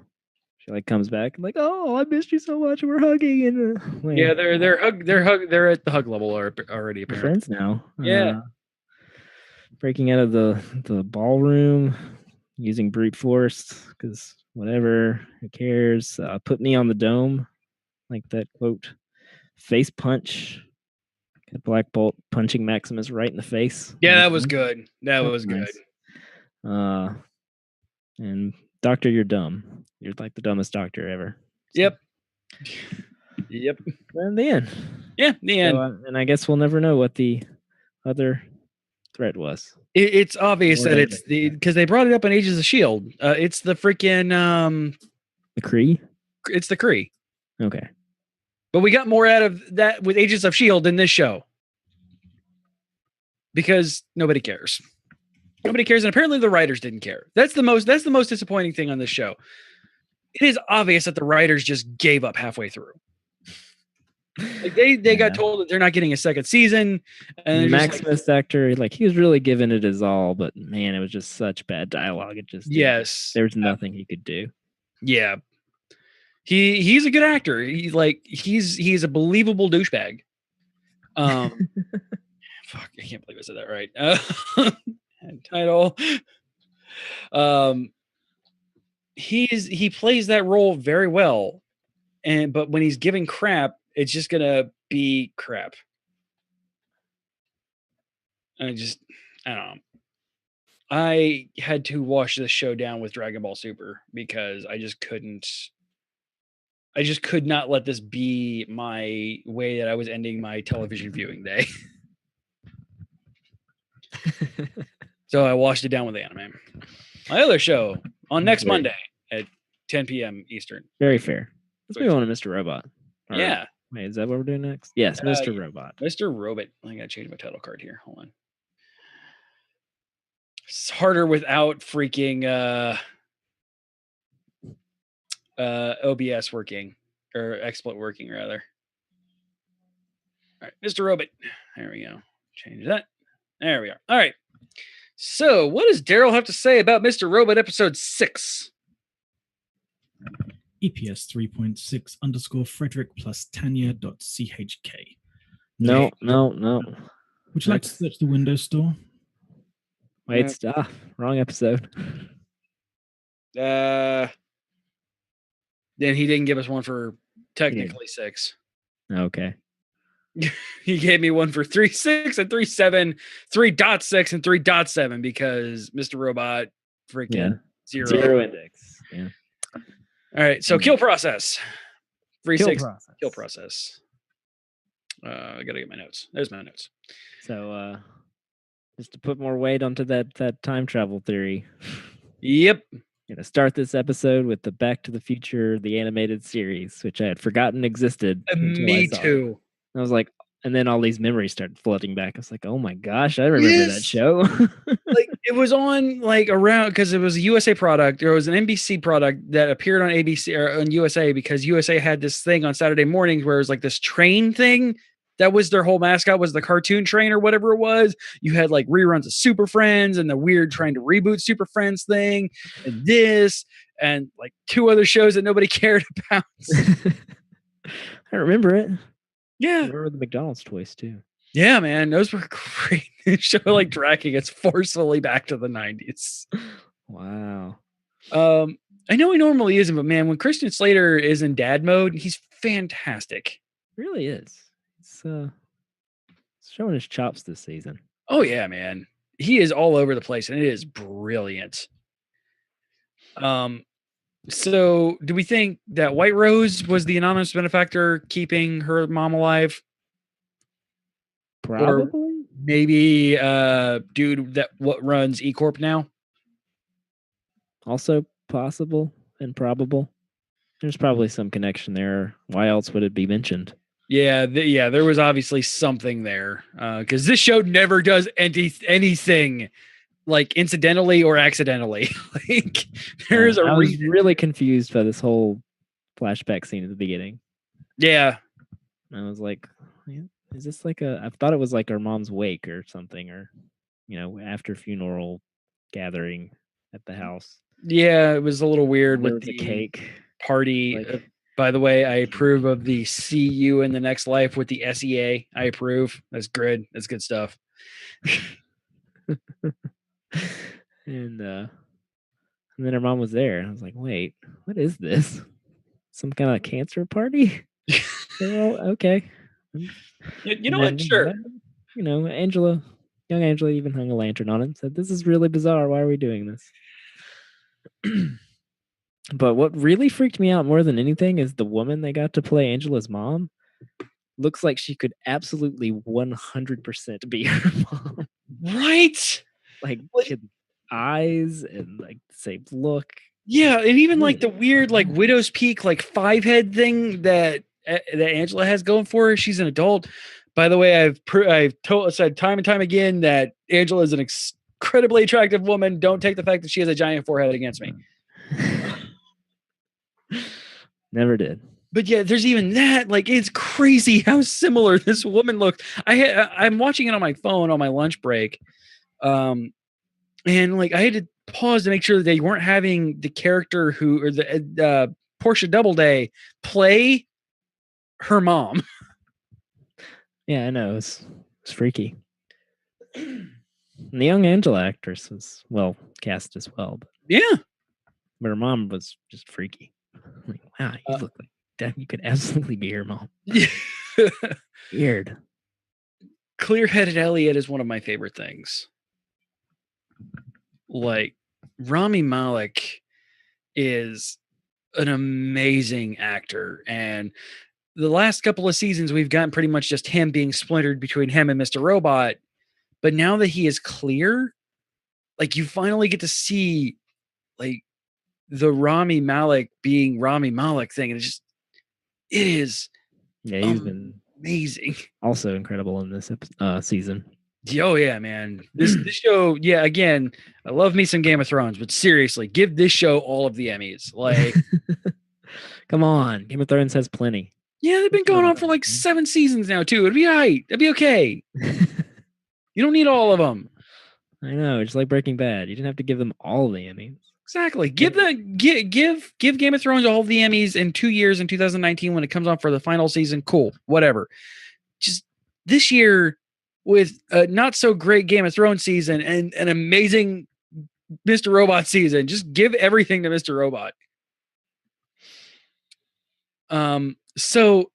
She like comes back like, oh, I missed you so much. We're hugging and yeah, they're at the hug level already. Apparently, friends now. Yeah, breaking out of the ballroom, using brute force because whatever, who cares? Put me on the dome, like that quote. Face punch. Got Black Bolt punching Maximus right in the face. Yeah, that was good. That was nice. Good. And Doctor, you're dumb. You're like the dumbest doctor ever. Yep. Yep. And the end. Yeah, the end. So, and I guess we'll never know what the other threat was. It's obvious Or that they it's because they brought it up in Ages of Shield. It's the freaking The Kree? it's the Kree. Okay. But we got more out of that with Agents of Shield than this show. Because nobody cares. Nobody cares, and apparently the writers didn't care. That's the most disappointing thing on this show. It is obvious that the writers just gave up halfway through. Like they got told that they're not getting a second season, and the they're just Maximus actor, like he was really giving it his all, but man, it was just such bad dialogue. It just there was nothing he could do. Yeah, he's a good actor. He's a believable douchebag. Fuck, I can't believe I said that right. Title. He plays that role very well, but when he's giving crap, it's just gonna be crap. I don't know. I had to wash this show down with Dragon Ball Super because I just could not let this be my way that I was ending my television viewing day. So I washed it down with anime. My other show on next Monday at 10 p.m. Eastern. Very fair. Let's move on to Mr. Robot. Yeah. Wait, is that what we're doing next? Yes, Mr. Robot. Mr. Robot. I gotta change my title card here. Hold on. It's harder without freaking OBS working, or XSplit working rather. All right, Mr. Robot. There we go. Change that. There we are. All right. So, what does Daryl have to say about Mr. Robot episode 6? EPS 3.6 _ Frederick plus Tanya.chk. No. Would you like to search the Windows Store? Wait, stop. Wrong episode. Then he didn't give us one for technically 6. Okay. He gave me one for 3.6 and 3.7, 3.6 and 3.7 because Mr. Robot freaking zero index. Yeah. All right, so kill process. 3.6 process. Kill process. I gotta get my notes. There's my notes. So just to put more weight onto that time travel theory. Yep. Gonna start this episode with the Back to the Future, the animated series, which I had forgotten existed. Me too. I was like, and then all these memories started flooding back. I was like, oh my gosh, I remember that show. Like it was on like around because it was a USA product. There was an NBC product that appeared on ABC or on USA because USA had this thing on Saturday mornings where it was like this train thing. That was their whole mascot was the cartoon train or whatever it was. You had like reruns of Super Friends and the weird trying to reboot Super Friends thing and this and like 2 other shows that nobody cared about. I remember it. Yeah. I remember the McDonald's toys too. Yeah, man. Those were great. Show like dragging us forcefully back to the 90s. Wow. I know he normally isn't, but man, when Christian Slater is in dad mode, he's fantastic. Really is. It's showing his chops this season. Oh yeah, man. He is all over the place and it is brilliant. So do we think that White Rose was the anonymous benefactor keeping her mom alive? Probably. Or maybe dude that what runs E Corp now? Also possible and probable. There's probably some connection there. Why else would it be mentioned? Yeah, there was obviously something there. Because this show never does anything like incidentally or accidentally. Like there is a I was reason. really confused by this whole flashback scene at the beginning. Yeah. I was like, is this like I thought it was like her mom's wake or something, or after funeral gathering at the house. Yeah, it was a little weird There with was the a cake party. By the way, I approve of the see you in the next life with the SEA. I approve. That's good. That's good stuff. and then her mom was there. I was like, wait, what is this? Some kind of cancer party? Well, okay. You know what? Sure. Young Angela even hung a lantern on it and said, this is really bizarre. Why are we doing this? But what really freaked me out more than anything is the woman they got to play Angela's mom looks like she could absolutely 100% be her mom. Right? Like, Like- kid eyes and like the same look. Yeah, and even like the weird like widow's peak like 5-head thing that Angela has going for her. She's an adult. By the way, I've said time and time again that Angela is an incredibly attractive woman. Don't take the fact that she has a giant forehead against me. Never did. But yeah, there's even that. Like, it's crazy how similar this woman looks. I'm watching it on my phone on my lunch break, and like I had to pause to make sure that they weren't having the character or the Portia Doubleday play her mom. Yeah, I know. It's freaky. And the young Angela actress was well cast as well, Yeah, but her mom was just freaky. Like, wow, you look like that. You could absolutely be her mom. Weird. Clear-headed Elliot is one of my favorite things. Like, Rami Malek is an amazing actor, and the last couple of seasons we've gotten pretty much just him being splintered between him and Mr. Robot. But now that he is clear, like, you finally get to see like the Rami Malek being Rami Malek thing, and it is Yeah, he's been amazing. also incredible in this season. Oh yeah, man. This show, yeah, again, I love me some Game of Thrones, but seriously, give this show all of the Emmys. Like, come on, Game of Thrones has plenty. yeah, they've been going on for like 7 seasons now too. It'd be all right. It'd be okay. You don't need all of them. I know, just like Breaking Bad. You didn't have to give them all the Emmys. Exactly. Give Game of Thrones all of the Emmys in 2 years in 2019 when it comes on for the final season. Cool, whatever. Just this year with a not so great Game of Thrones season and an amazing Mr. Robot season, just give everything to Mr. Robot. So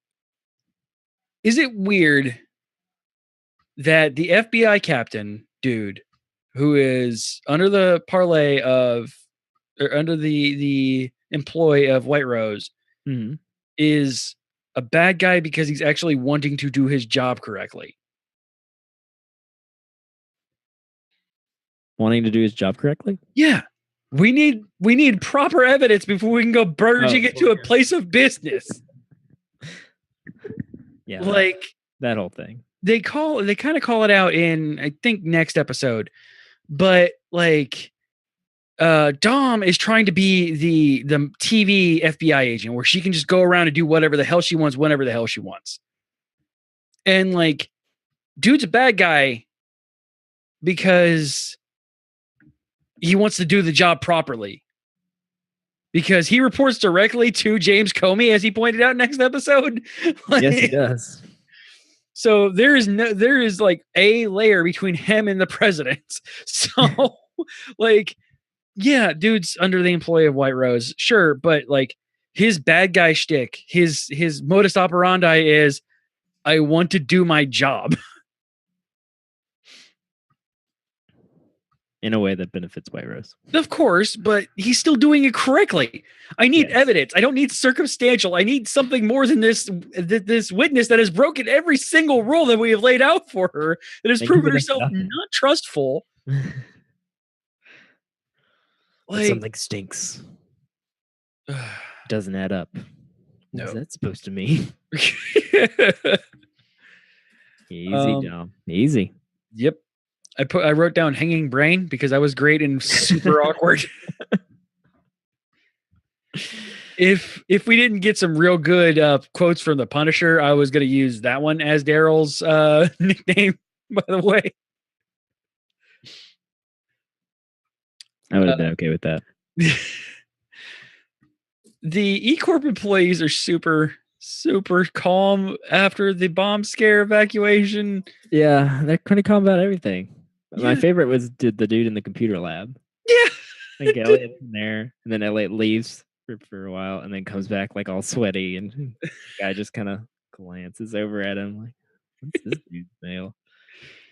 is it weird that the FBI captain dude who is under the parlay of or under the employ of White Rose is a bad guy because he's actually wanting to do his job correctly? Wanting to do his job correctly? Yeah. We need proper evidence before we can go burging into a place of business. Yeah. Like that whole thing. They kind of call it out in, I think, next episode. But like Dom is trying to be the TV FBI agent where she can just go around and do whatever the hell she wants whenever the hell she wants. And like, dude's a bad guy because he wants to do the job properly. Because he reports directly to James Comey, as he pointed out next episode. Like, yes, he does. So there is like a layer between him and the president. So like, yeah, dude's under the employ of White Rose, sure, but like his bad guy shtick, his modus operandi is, I want to do my job. In a way that benefits White Rose. Of course, but he's still doing it correctly. I need evidence. I don't need circumstantial. I need something more than this witness that has broken every single rule that we have laid out for her, that has proven herself not trustful. Like, something stinks. Doesn't add up. No. What's that supposed to mean? Easy, Dom. Easy. Yep. I wrote down hanging brain because I was great and super awkward. If we didn't get some real good quotes from the Punisher, I was going to use that one as Daryl's nickname, by the way. I would have been okay with that. The E-Corp employees are super calm after the bomb scare evacuation. Yeah, they're kind of calm about everything. Yeah. My favorite was the dude in the computer lab. Yeah. I think Elliot's in there, and then Elliot leaves for a while, and then comes back like all sweaty, and the guy just kind of glances over at him like, what's this dude's nail?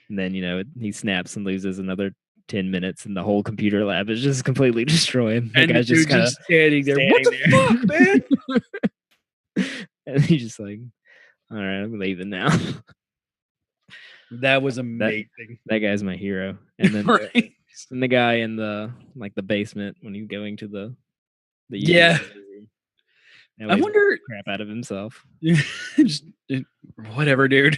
And then, he snaps and loses another 10 minutes, and the whole computer lab is just completely destroyed. The And the guy's dude kinda just standing there. What the standing fuck, man? and he's just like, all right, I'm leaving now. That was amazing. That guy's my hero. And then Right? and the guy in the basement when he's going to the Yeah. room. I wonder. Crap out of himself. Just, whatever, dude.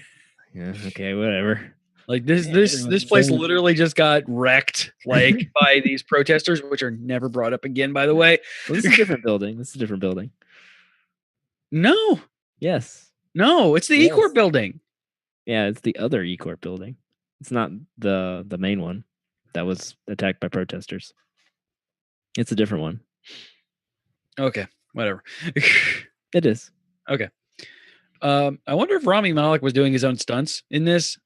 Yeah, okay, whatever. Like this everyone's place saying- literally just got wrecked, like by these protesters, which are never brought up again, by the way. Well, this is a different building. This is a different building. No, Yes. it's the Yes. E-Corp building. Yeah, it's the other E-Corp building. It's not the main one that was attacked by protesters. It's a different one. Okay, whatever. It is. I wonder if Rami Malek was doing his own stunts in this.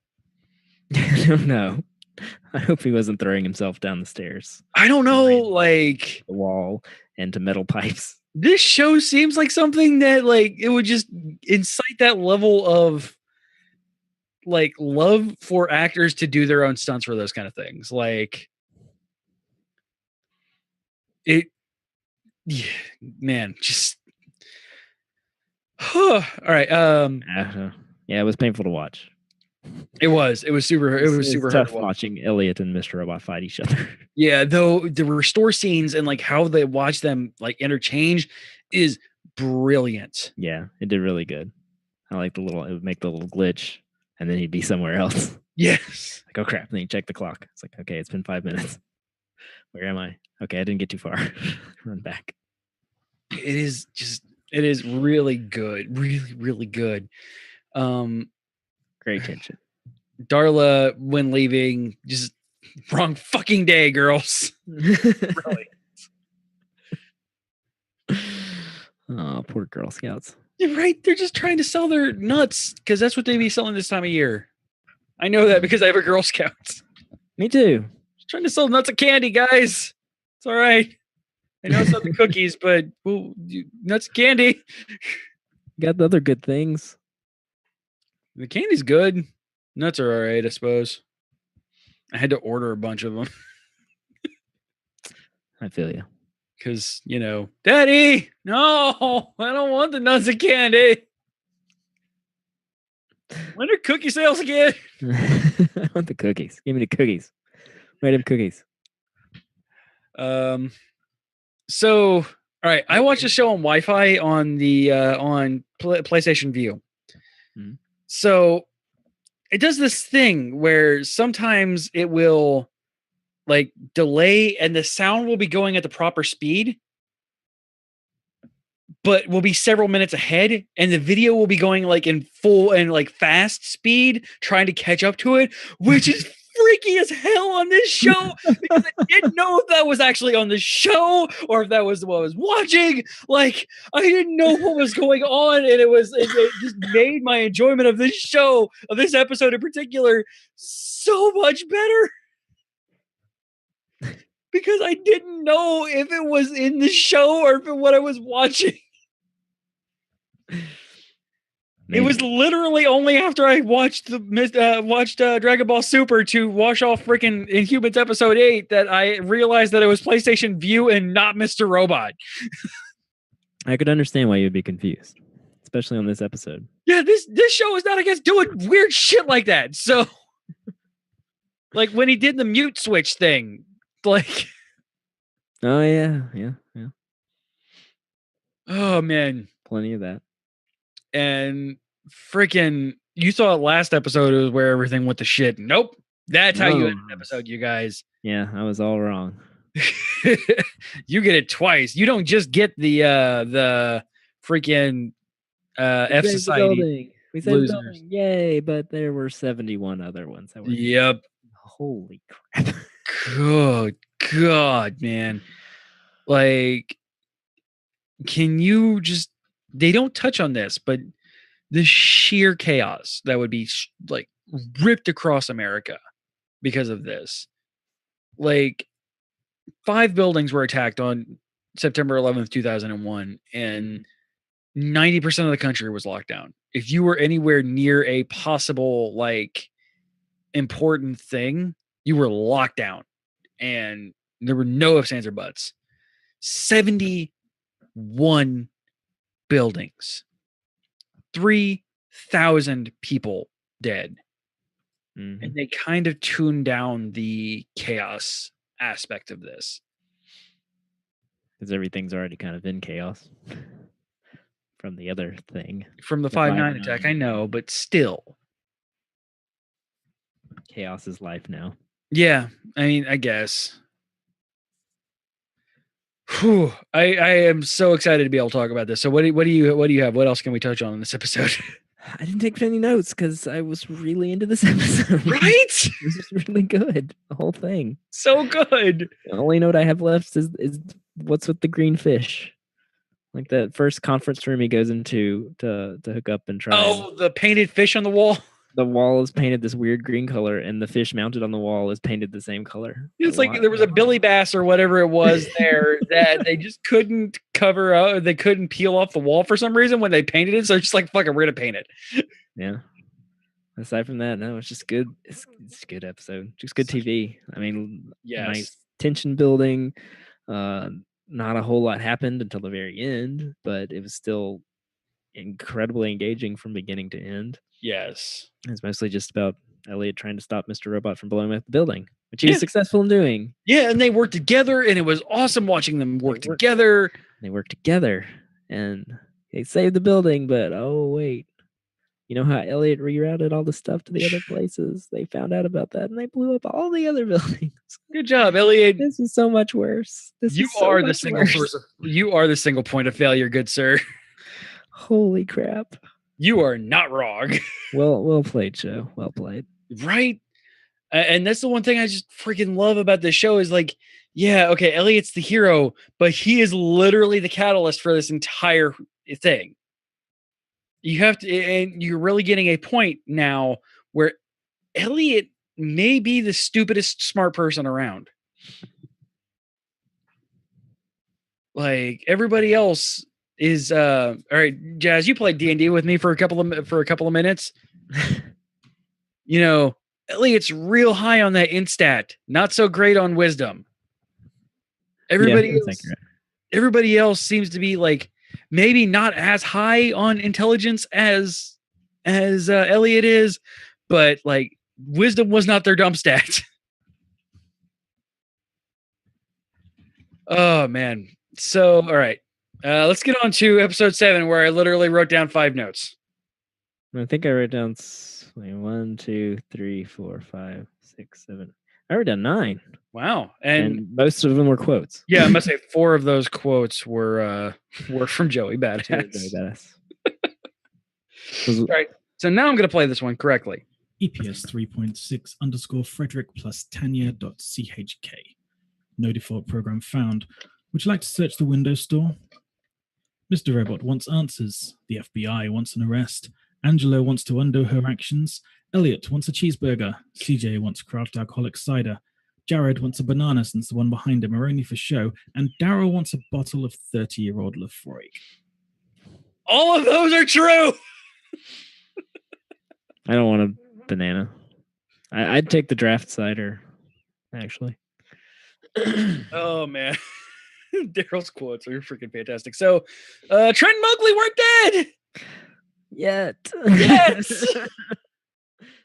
I don't know. I hope he wasn't throwing himself down the stairs, I don't know. Right. Like, the wall, into metal pipes. this show seems like something that, like, it would just incite that level of, like, love for actors to do their own stunts for those kind of things. Like, it, yeah, man, just. All right. Yeah, it was painful to watch. It was super. It was It's super hard tough to watch. watching Elliot and Mr. Robot fight each other. Yeah, though the restore scenes and like how they watch them like interchange is brilliant. Yeah, it did really good. I like it would make the little glitch, and then he'd be somewhere else. Yes. Like, oh crap! And then you check the clock. It's like, okay, it's been 5 minutes. Where am I? Okay, I didn't get too far. Run back. It is really good. Really, really good. Great tension. Darla, when leaving, just wrong fucking day, girls. Really. Oh, poor Girl Scouts. You're right. They're just trying to sell their nuts because that's what they be selling this time of year. I know that because I have a Girl Scouts. Me too. Just trying to sell nuts of candy, guys. It's all right. I know it's not the cookies, but nuts and candy. Got the other good things. The candy's good. Nuts are all right, I suppose. I had to order a bunch of them I feel you. because, Daddy, no, I don't want the nuts and candy. When are cookie sales again? I want the cookies. Give me the cookies. Where are them cookies? So, all right, I watched a show on Wi-Fi on the PlayStation View. Mhm. So it does this thing where sometimes it will like delay and the sound will be going at the proper speed, but will be several minutes ahead, and the video will be going like in full and like fast speed, trying to catch up to it, which is freaky as hell on this show because I didn't know if that was actually on the show or if that was what I was watching. Like, I didn't know what was going on, and it just made my enjoyment of this show, of this episode in particular, so much better. Because I didn't know if it was in the show or if it what I was watching. It was literally only after I watched Dragon Ball Super to wash off freaking Inhumans episode 8 that I realized that it was PlayStation View and not Mr. Robot. I could understand why you'd be confused, especially on this episode. Yeah, this show is not against doing weird shit like that. So, like when he did the mute switch thing, like, Oh yeah. oh man. Plenty of that. And freaking, you thought last episode was where everything went to shit. Nope. That's how you end an episode, you guys. Yeah, I was all wrong. You get it twice. You don't just get the freaking F Society. We saved the losers. building. Yay, but there were 71 other ones that were Yep. holy crap. Good God, man. Like, can you just, they don't touch on this, but the sheer chaos that would be like ripped across America because of this. Like, 5 buildings were attacked on September 11th, 2001, and 90% of the country was locked down. If you were anywhere near a possible like important thing, you were locked down. and there were no ifs, ands, or buts. 71 buildings, 3,000 people dead. Mhm. And they kind of tuned down the chaos aspect of this. Because everything's already kind of in chaos from the other thing. From the The 5-9 attack, 5-9. I know, but still. Chaos is life now. Yeah, I mean, I guess. Whew, I am so excited to be able to talk about this. So what do you have? What else can we touch on in this episode? I didn't take any notes because I was really into this episode. Right? It was just really good. The whole thing. So good. The only note I have left is what's with the green fish. Like that first conference room he goes into to hook up and try. Oh, the painted fish on the wall. The wall is painted this weird green color, and the fish mounted on the wall is painted the same color. It's like there was a Billy Bass or whatever it was there that they just couldn't cover up. They couldn't peel off the wall for some reason when they painted it. So they're just like, fuck it, we're gonna paint it. Yeah. Aside from that, no, it's just good. It's a good episode. Just good TV. I mean, Yes. nice tension building. Not a whole lot happened until the very end, but it was still incredibly engaging from beginning to end. Yes. It's mostly just about Elliot trying to stop Mr. Robot from blowing up the building, which he was successful in doing. Yeah, and they worked together, and it was awesome watching them work together. They worked together, and they saved the building, but oh, wait. You know how Elliot rerouted all the stuff to the other places? They found out about that, and they blew up all the other buildings. Good job, Elliot. This is so much worse. You are the single source. You are the single point of failure, good sir. Holy crap. You are not wrong. Well played, Joe. Well played. Right? And that's the one thing I just freaking love about this show is like, yeah, okay, Elliot's the hero, but he is literally the catalyst for this entire thing. You have to, and you're really getting a point now where Elliot may be the stupidest smart person around. Like everybody else is all right, Jazz, you played D&D with me for a couple of minutes. You know, Elliot's real high on that instat, not so great on wisdom. Everybody else seems to be like maybe not as high on intelligence as Elliot is, but like wisdom was not their dump stat. Oh man. So all right. Let's get on to episode 7 where I literally wrote down 5 notes. I think I wrote down 1, 2, 3, 4, 5, 6, 7. I wrote down 9. Wow. And most of them were quotes. Yeah, I must say 4 of those quotes were from Joey Badass. Joey Badass. All right. So now I'm going to play this one correctly. EPS 3.6 _ Frederick plus Tanya.chk. No default program found. Would you like to search the Windows store? Mr. Robot wants answers. The FBI wants an arrest. Angela wants to undo her actions. Elliot wants a cheeseburger. CJ wants craft alcoholic cider. Jared wants a banana since the one behind him are only for show. And Daryl wants a bottle of 30-year-old Lafroig. All of those are true. I don't want a banana. I'd take the draft cider, actually. Oh, man. Daryl's quotes are freaking fantastic. So, Trent and Mowgli weren't dead. Yet. Yes.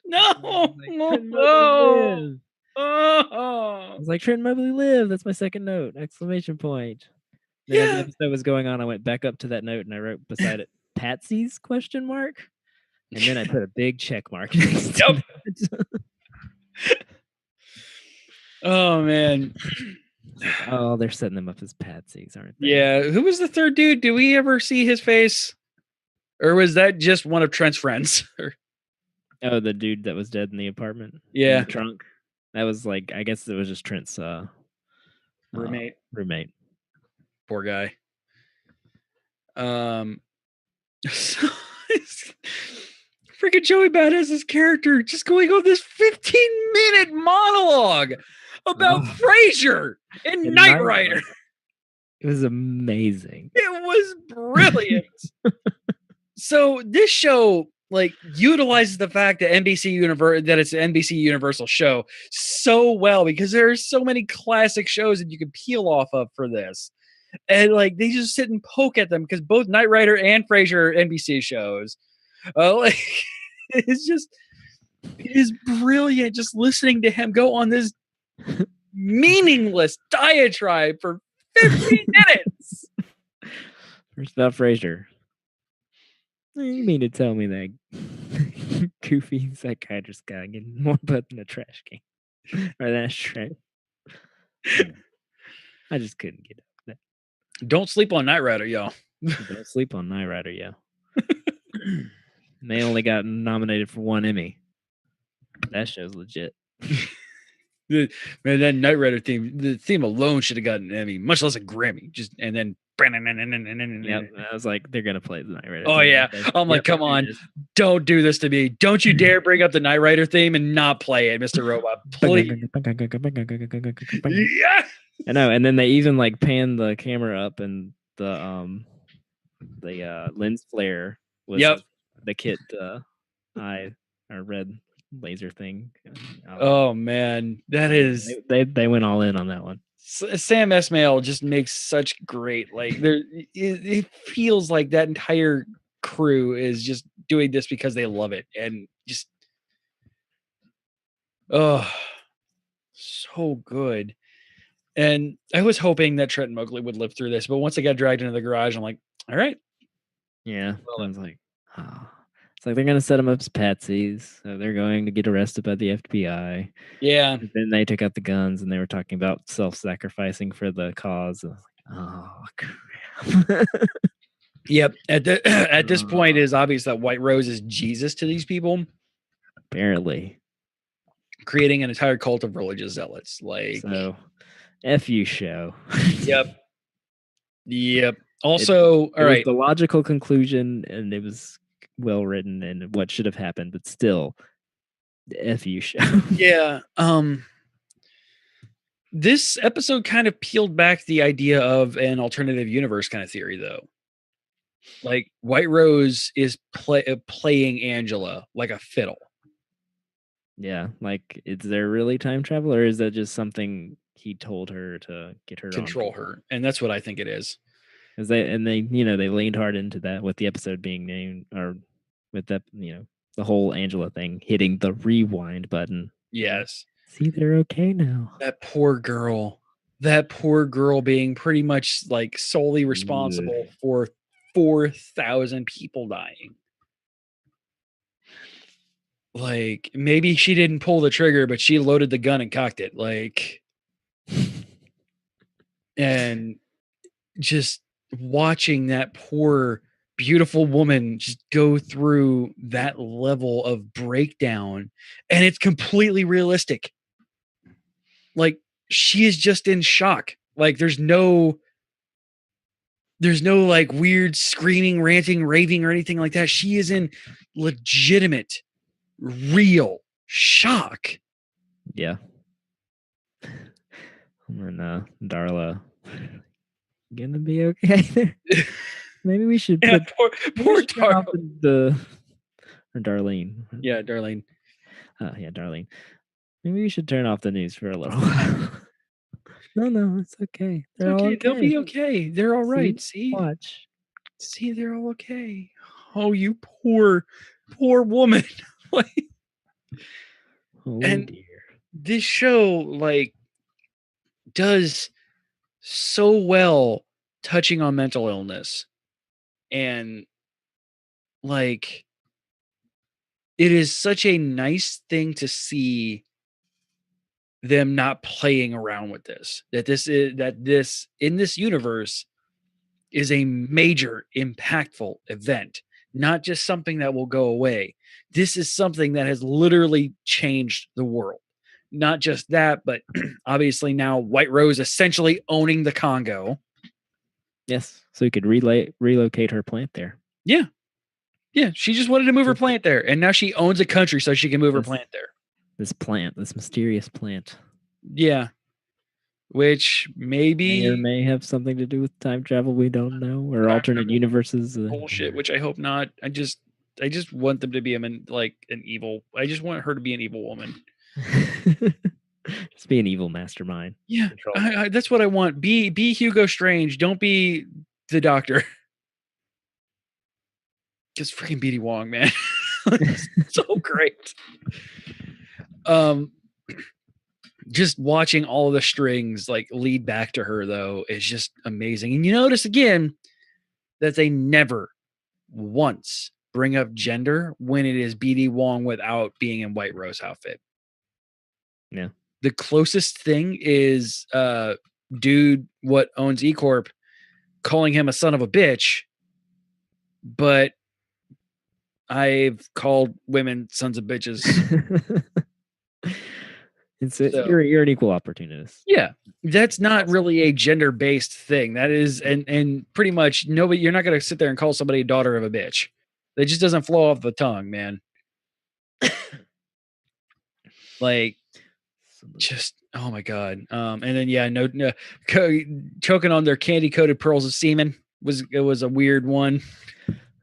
No. No. Oh. I was like, Trent and Mowgli live. That's my second note. Exclamation point. Then as the episode was going on, I went back up to that note and I wrote beside it, Patsy's question mark. And then I put a big check mark next to it. Oh, man. Oh, they're setting them up as Patsy's, aren't they? Yeah. Who was the third dude? Do we ever see his face? Or was that just one of Trent's friends? Oh, the dude that was dead in the apartment? Yeah. In the trunk? That was like, I guess it was just Trent's roommate. Poor guy. So freaking Joey Badass's character just going on this 15-minute monologue about Frasier and Knight Rider. It was amazing. It was brilliant. So this show like utilizes the fact that that it's an NBC Universal show so well, because there are so many classic shows that you can peel off of for this. And like they just sit and poke at them because both Knight Rider and Frasier are NBC shows. Like it's just, it is brilliant just listening to him go on this meaningless diatribe for 15 minutes. First about Frasier. You mean to tell me that goofy psychiatrist guy getting more butt in a trash can or that ashtray? I just couldn't get up with Don't sleep on Knight Rider, y'all. that. Don't sleep on Knight Rider, yo. And they only got nominated for 1 Emmy. That show's legit. Man, that Knight Rider theme, the theme alone should have gotten an Emmy, much less a Grammy. Just and then Yep, I was like, they're gonna play the Knight Rider. Oh theme. yeah. I'm like, come on, don't do this to me. Don't you dare bring up the Knight Rider theme and not play it, Mr. Robot. Please. Yeah. I know, and then they even like pan the camera up, and the lens flare was Yep. the kit eye or red laser thing. Oh man, that is they went all in on that one. Sam Esmail just makes such great, like it feels like that entire crew is just doing this because they love it, and just so good. And I was hoping that Trent Mowgli would live through this, but once I got dragged into the garage, I'm like, all right. Yeah, I was like, it's like they're gonna set them up as patsies, so they're going to get arrested by the FBI. Yeah. And then they took out the guns, and they were talking about self-sacrificing for the cause. I was like, oh crap. Yep. At this point, it is obvious that White Rose is Jesus to these people. Apparently, creating an entire cult of religious zealots. Like, so, F you show. Yep. Also, all right. The logical conclusion, and it was well written, and what should have happened, but still, the F you show. Yeah. This episode kind of peeled back the idea of an alternative universe kind of theory, though. Like, White Rose is playing Angela like a fiddle. Yeah, like, is there really time travel, or is that just something he told her to get her control her? And that's what I think it is. Because they leaned hard into that with the episode being named, or with that, the whole Angela thing hitting the rewind button. Yes. See, they're okay now. That poor girl being pretty much like solely responsible for 4,000 people dying. Like, maybe she didn't pull the trigger, but she loaded the gun and cocked it. Like, and just watching that poor, beautiful woman just go through that level of breakdown, and it's completely realistic. Like, she is just in shock. Like, there's no like weird screaming, ranting, raving, or anything like that. She is in legitimate, real shock. Yeah. And Darla gonna be okay. Maybe we should Yeah, put poor Darla. Or Darlene. Yeah, Darlene. Yeah, Darlene. Maybe we should turn off the news for a little while. No, it's okay. They're all okay. They'll be okay. They're all right. See? Watch. See, they're all okay. Oh, you poor woman. Like, dear. This show, like, does so well touching on mental illness. And, like, it is such a nice thing to see them not playing around with this. This in this universe is a major, impactful event, not just something that will go away. This is something that has literally changed the world. Not just that, but obviously now White Rose essentially owning the Congo. Yes, so we could relocate her plant there. Yeah. Yeah, she just wanted to move her plant there, and now she owns a country so she can move her plant there. This mysterious plant. Yeah. Which maybe may have something to do with time travel, we don't know, or alternate universes. Bullshit, which I hope not. want them to be like an evil. I just want her to be an evil woman. Just be an evil mastermind. Yeah, Control. that's what I want. Be Hugo Strange. Don't be the Doctor. Just freaking BD Wong, man. So great. Just watching all the strings like lead back to her though is just amazing. And you notice again that they never once bring up gender when it is BD Wong without being in White Rose outfit. Yeah. The closest thing is dude what owns E Corp calling him a son of a bitch, but I've called women sons of bitches. You're an equal opportunist. Yeah, that's not really a gender-based thing. That is, and pretty much nobody. You're not going to sit there and call somebody a daughter of a bitch. That just doesn't flow off the tongue, man. Like, just oh my god. And then choking on their candy-coated pearls of semen was a weird one.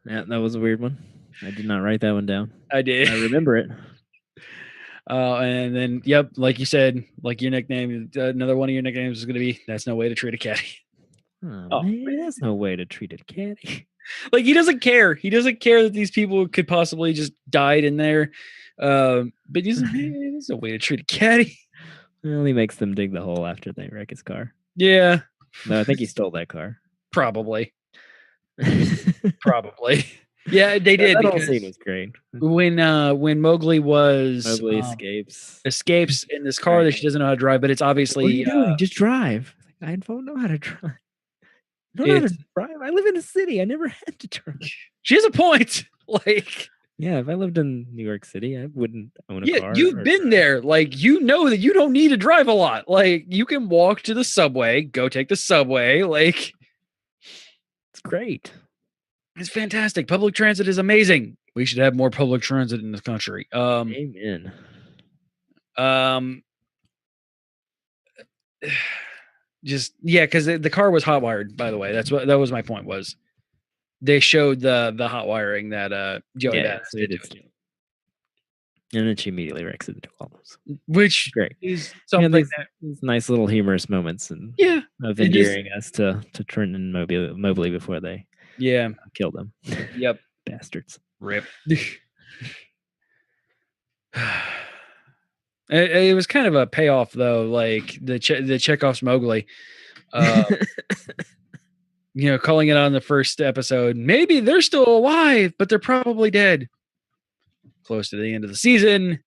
Yeah, that was a weird one. I did not write that one down. I did. I remember it. And then, yep, like you said, like your nickname, another one of your nicknames is going to be "That's no way to treat a caddy." Oh man, that's no way to treat a caddy. Like he doesn't care. He doesn't care that these people could possibly just died in there. But he's like, man, there's no way to treat a caddy. Well, he makes them dig the hole after they wreck his car. Yeah. No, I think he stole that car. Probably. Probably. Yeah, they did. That whole scene was great. When Mowgli escapes in this car that she doesn't know how to drive, but it's obviously what are you doing? Just drive. I don't know how to drive. I don't know how to drive. I live in a city. I never had to drive. She has a point. Like, yeah, if I lived in New York City, I wouldn't own a car. Yeah, you've been there. Like, you know that you don't need to drive a lot. Like, you can walk to the subway, go take the subway. Like, it's great. It's fantastic. Public transit is amazing. We should have more public transit in this country. Amen. Just because the car was hot wired. By the way, that was my point. Was they showed the hot wiring that Joey Badass did to it. And then she immediately wrecks it into walls. Which great. Is something these nice little humorous moments and of endearing us to Trent and Mobley before they killed them. Yep. Bastards. Rip. It was kind of a payoff though, like the Chekhov's Mowgli. Calling it on the first episode. Maybe they're still alive, but they're probably dead. Close to the end of the season.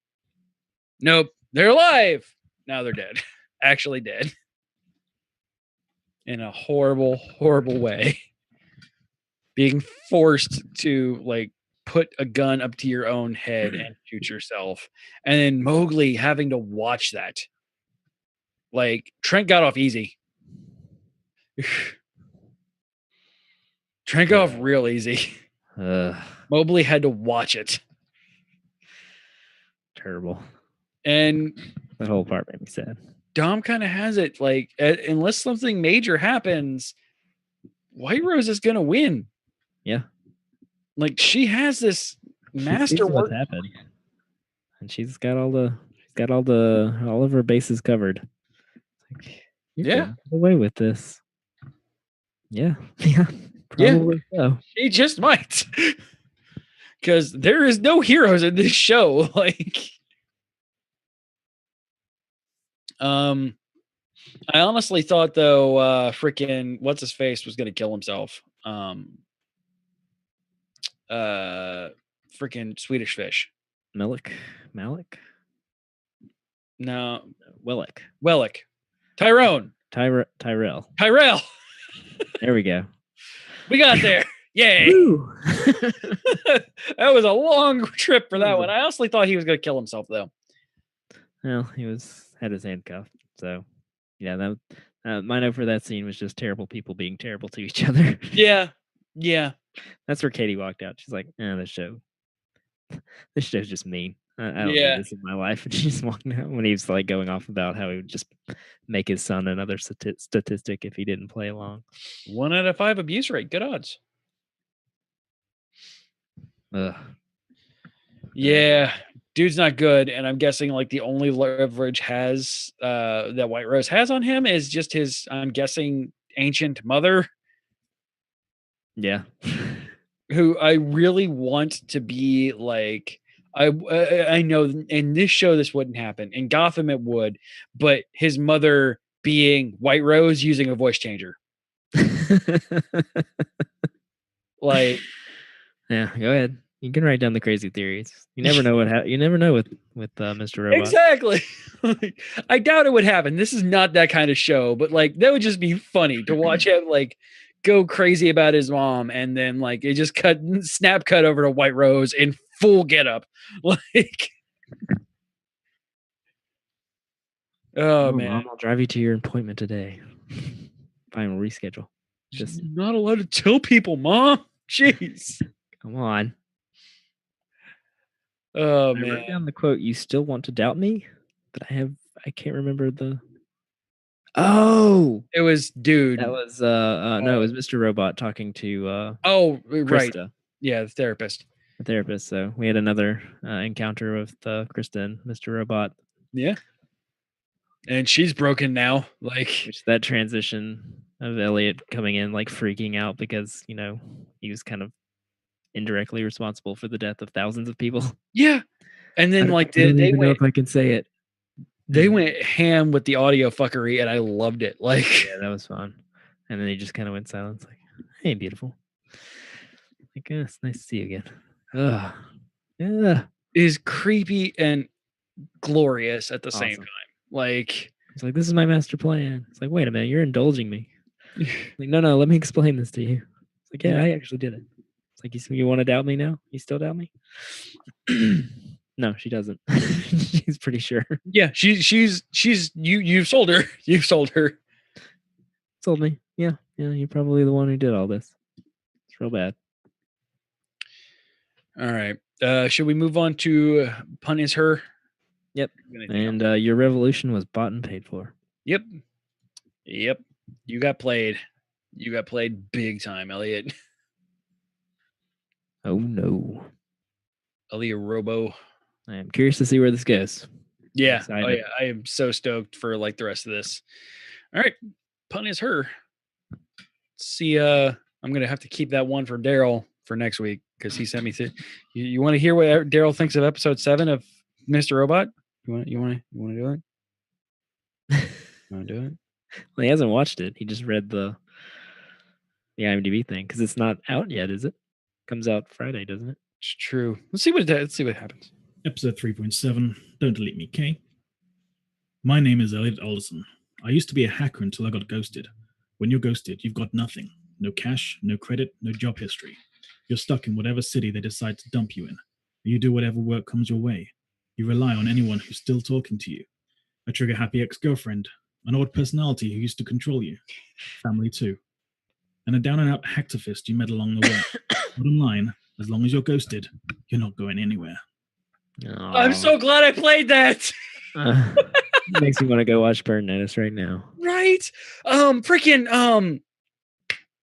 Nope, they're alive. Now they're dead. Actually dead. In a horrible, horrible way. Being forced to like put a gun up to your own head and shoot yourself. And then Mowgli having to watch that. Like, Trent got off easy. Trent got off real easy. Mowgli had to watch it. Terrible. And that whole part made me sad. Dom kind of has it like, unless something major happens, White Rose is going to win. Yeah. Like, she has this masterwork. What's happened. And she's got all of her bases covered. Like, get away with this. Yeah. Yeah. Probably so. She just might. Because there is no heroes in this show. Like, I honestly thought though, freaking what's his face was gonna kill himself. Freaking Swedish Fish. Malik? No, Wellick. Tyrone. Tyrell. There we go. We got there. Yay. That was a long trip for that one. I honestly thought he was going to kill himself, though. Well, he had his hand cuffed. So, yeah, that my note for that scene was just terrible people being terrible to each other. Yeah. That's where Katie walked out. She's like, this show's just mean. I don't need this in my life. And she just walked out when he was like going off about how he would just make his son another statistic if he didn't play along. 1 out of 5 abuse rate. Good odds. Ugh. Yeah, dude's not good, and I'm guessing like the only leverage has that White Rose has on him is just his, I'm guessing, ancient mother, Yeah. who I really want to be like. I know in this show this wouldn't happen. In Gotham it would, but his mother being White Rose using a voice changer. Like, Yeah, go ahead. You can write down the crazy theories. You never know you never know with Mr. Robot. exactly. Like, I doubt it would happen. This is not that kind of show, but like that would just be funny to watch him like go crazy about his mom, and then like it just snap cut over to White Rose in full getup. Like, oh man, Mom, I'll drive you to your appointment today. Fine, we'll reschedule. Just you're not allowed to tell people, Mom. Jeez. come on. Oh I man. wrote down the quote, "You still want to doubt me?" But I can't remember the. Oh, It was dude. that was no, it was Mr. Robot talking to Oh, right. Krista, Yeah, the therapist. the therapist. So we had another encounter with Krista and Mr. Robot. Yeah. And she's broken now. Like, Which that transition of Elliot coming in like freaking out because he was kind of indirectly responsible for the death of thousands of people. yeah. And then like I don't they even know went if I can say it. they went ham with the audio fuckery, and I loved it. Like, Yeah, that was fun. And then he just kind of went silent. Like, hey, beautiful. Like, yeah, it's nice to see you again. Ugh. Yeah. is creepy and glorious at the same Awesome. time. Like, It's like, this is my master plan. It's like, wait a minute, you're indulging me. Like, no, let me explain this to you. It's like, yeah, I actually did it. It's like, you want to doubt me now? You still doubt me? No, she doesn't. She's pretty sure. yeah, she's you've sold her. You've sold her. Told me. Yeah, you're probably the one who did all this. It's real bad. All right. Should we move on to punish her? Yep. And your revolution was bought and paid for. Yep. You got played. You got played big time, Elliot. Oh no. Elliot Robo. I am curious to see where this goes. Yeah. Excited. Oh yeah. I am so stoked for like the rest of this. All right. Punish her. Let's see. I'm gonna have to keep that one for Daryl for next week because he sent me to. You want to hear what Daryl thinks of episode 7 of Mr. Robot? You want to do it? You want to do it? Well, he hasn't watched it. He just read the IMDb thing because it's not out yet, is it? Comes out Friday, doesn't it? It's true. Let's see what happens. Episode 3.7, Don't Delete Me, K. My name is Elliot Alderson. I used to be a hacker until I got ghosted. When you're ghosted, you've got nothing. No cash, no credit, no job history. You're stuck in whatever city they decide to dump you in. You do whatever work comes your way. You rely on anyone who's still talking to you. A trigger-happy ex-girlfriend. An odd personality who used to control you. Family too. And a down-and-out hacktivist you met along the way. Bottom line, as long as you're ghosted, you're not going anywhere. I'm so glad I played that. Makes me want to go watch Burn Notice right now. Right? Freaking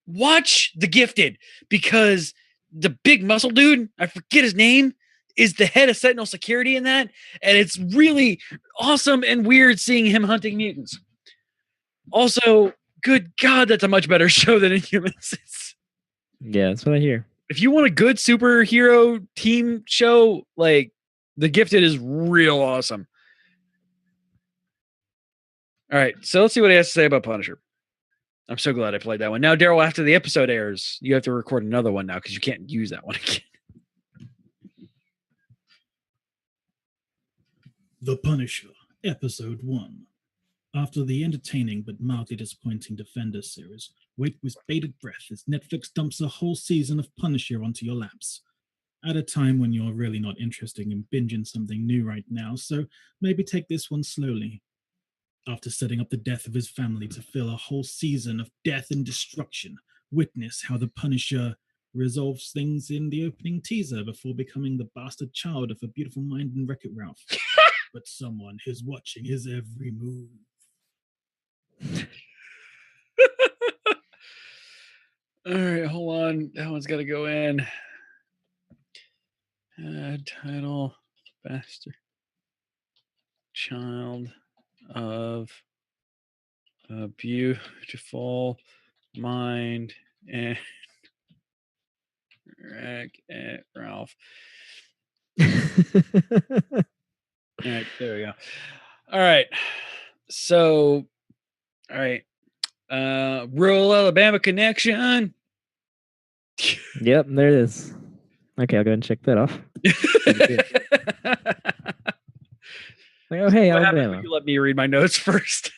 watch The Gifted, because the big muscle dude, I forget his name, is the head of Sentinel Security in that, and it's really awesome and weird seeing him hunting mutants. Also, good God, that's a much better show than Inhumans. Yeah, that's what I hear. If you want a good superhero team show, like The Gifted is real awesome. All right, so let's see what he has to say about Punisher. I'm so glad I played that one. Now, Daryl, after the episode airs, you have to record another one now because you can't use that one again. The Punisher, Episode 1. After the entertaining but mildly disappointing Defender series, wait with bated breath as Netflix dumps a whole season of Punisher onto your laps. At a time when you're really not interested in binging something new right now, so maybe take this one slowly. After setting up the death of his family to fill a whole season of death and destruction, witness how the Punisher resolves things in the opening teaser before becoming the bastard child of a beautiful mind and Wreck-It Ralph. But someone is watching his every move. All right, hold on. That one's got to go in. Title: Bastard Child of a Beautiful Mind and Ralph. All right, there we go. All right. So, all right. Rural Alabama Connection. Yep, there it is. Okay, I'll go ahead and check that off. Like, oh, hey, What happens Alabama. when you let me read my notes first?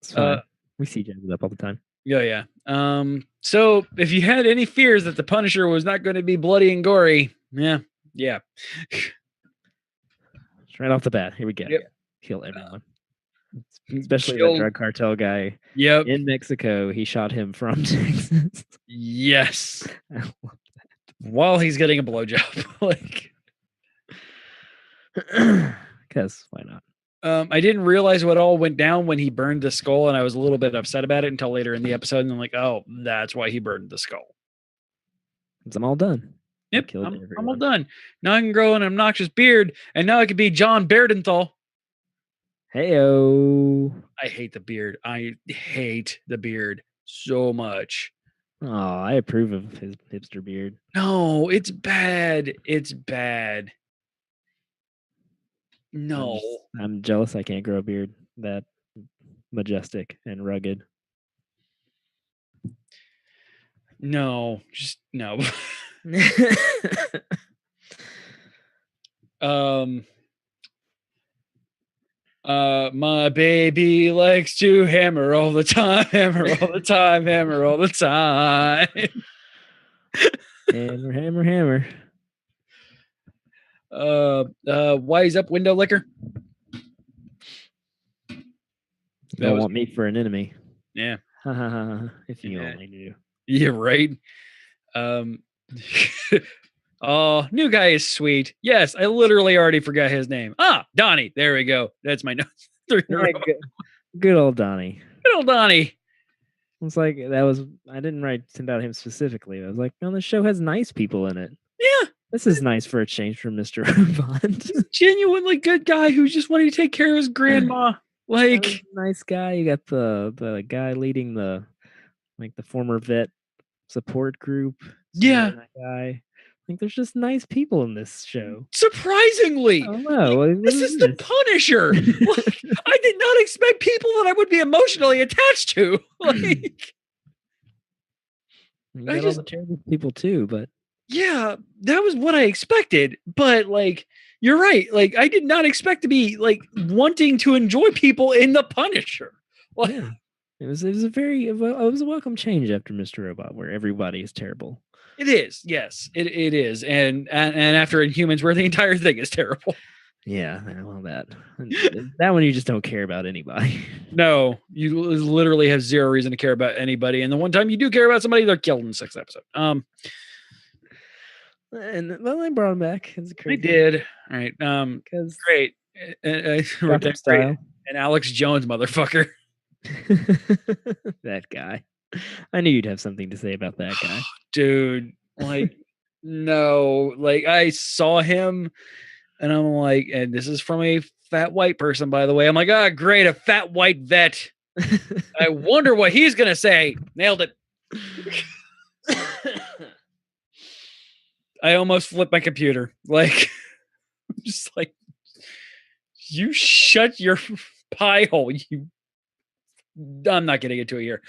It's fine. We see James up all the time. Yeah. So if you had any fears that the Punisher was not going to be bloody and gory, yeah. Right off the bat, here we go. Yep. Kill everyone. Especially Kill- the drug cartel guy Yep. in Mexico. He shot him from Texas. Yes. I love While he's getting a blowjob. Like, because why not? I didn't realize what all went down when he burned the skull, and I was a little bit upset about it until later in the episode. And I'm like, oh, that's why he burned the skull. Because I'm all done. I Yep, killed I'm all everyone. done. Now I can grow an obnoxious beard, and now I could be John Bairdenthal. Heyo. I hate the beard. I hate the beard so much. Oh, I approve of his hipster beard. No, it's bad. It's bad. No. I'm jealous I can't grow a beard that majestic and rugged. No, just no. My baby likes to hammer all the time, hammer all the time, hammer all the time. Hammer, hammer, hammer. Wise up, window licker. You don't want me for an enemy. Yeah. Ha ha ha. If you Yeah. only knew. Yeah, right. Oh, new guy is sweet. Yes, I literally already forgot his name. Ah, Donnie. There we go. That's my notes. Good old Donnie. Good old Donnie. It's like I didn't send out him specifically. I was like, no, the show has nice people in it. Yeah. This is nice for a change from Mr. Robot. He's a genuinely good guy who just wanted to take care of his grandma. Like, nice guy. You got the guy leading the former vet support group. Yeah. That guy. Like, there's just nice people in this show. Surprisingly. I don't know. This is the Punisher. Like, I did not expect people that I would be emotionally attached to. Like, you got all the terrible people too, but yeah, that was what I expected. But like, you're right. Like, I did not expect to be like wanting to enjoy people in the Punisher. Like, yeah. It was a welcome change after Mr. Robot, where everybody is terrible. It is, yes, it is, and after Inhumans, where the entire thing is terrible. Yeah, well, that one you just don't care about anybody. No, you literally have zero reason to care about anybody, and the one time you do care about somebody, they're killed in the 6th episode. And well, they brought him back. It's crazy. They did. All right. Because great. style. And Alex Jones, motherfucker. That guy. I knew you'd have something to say about that guy. Dude, like, no. Like, I saw him, and I'm like, and this is from a fat white person, by the way. I'm like, ah, great, a fat white vet. I wonder what he's going to say. Nailed it. I almost flipped my computer. Like, just like, you shut your pie hole. I'm not getting into it here.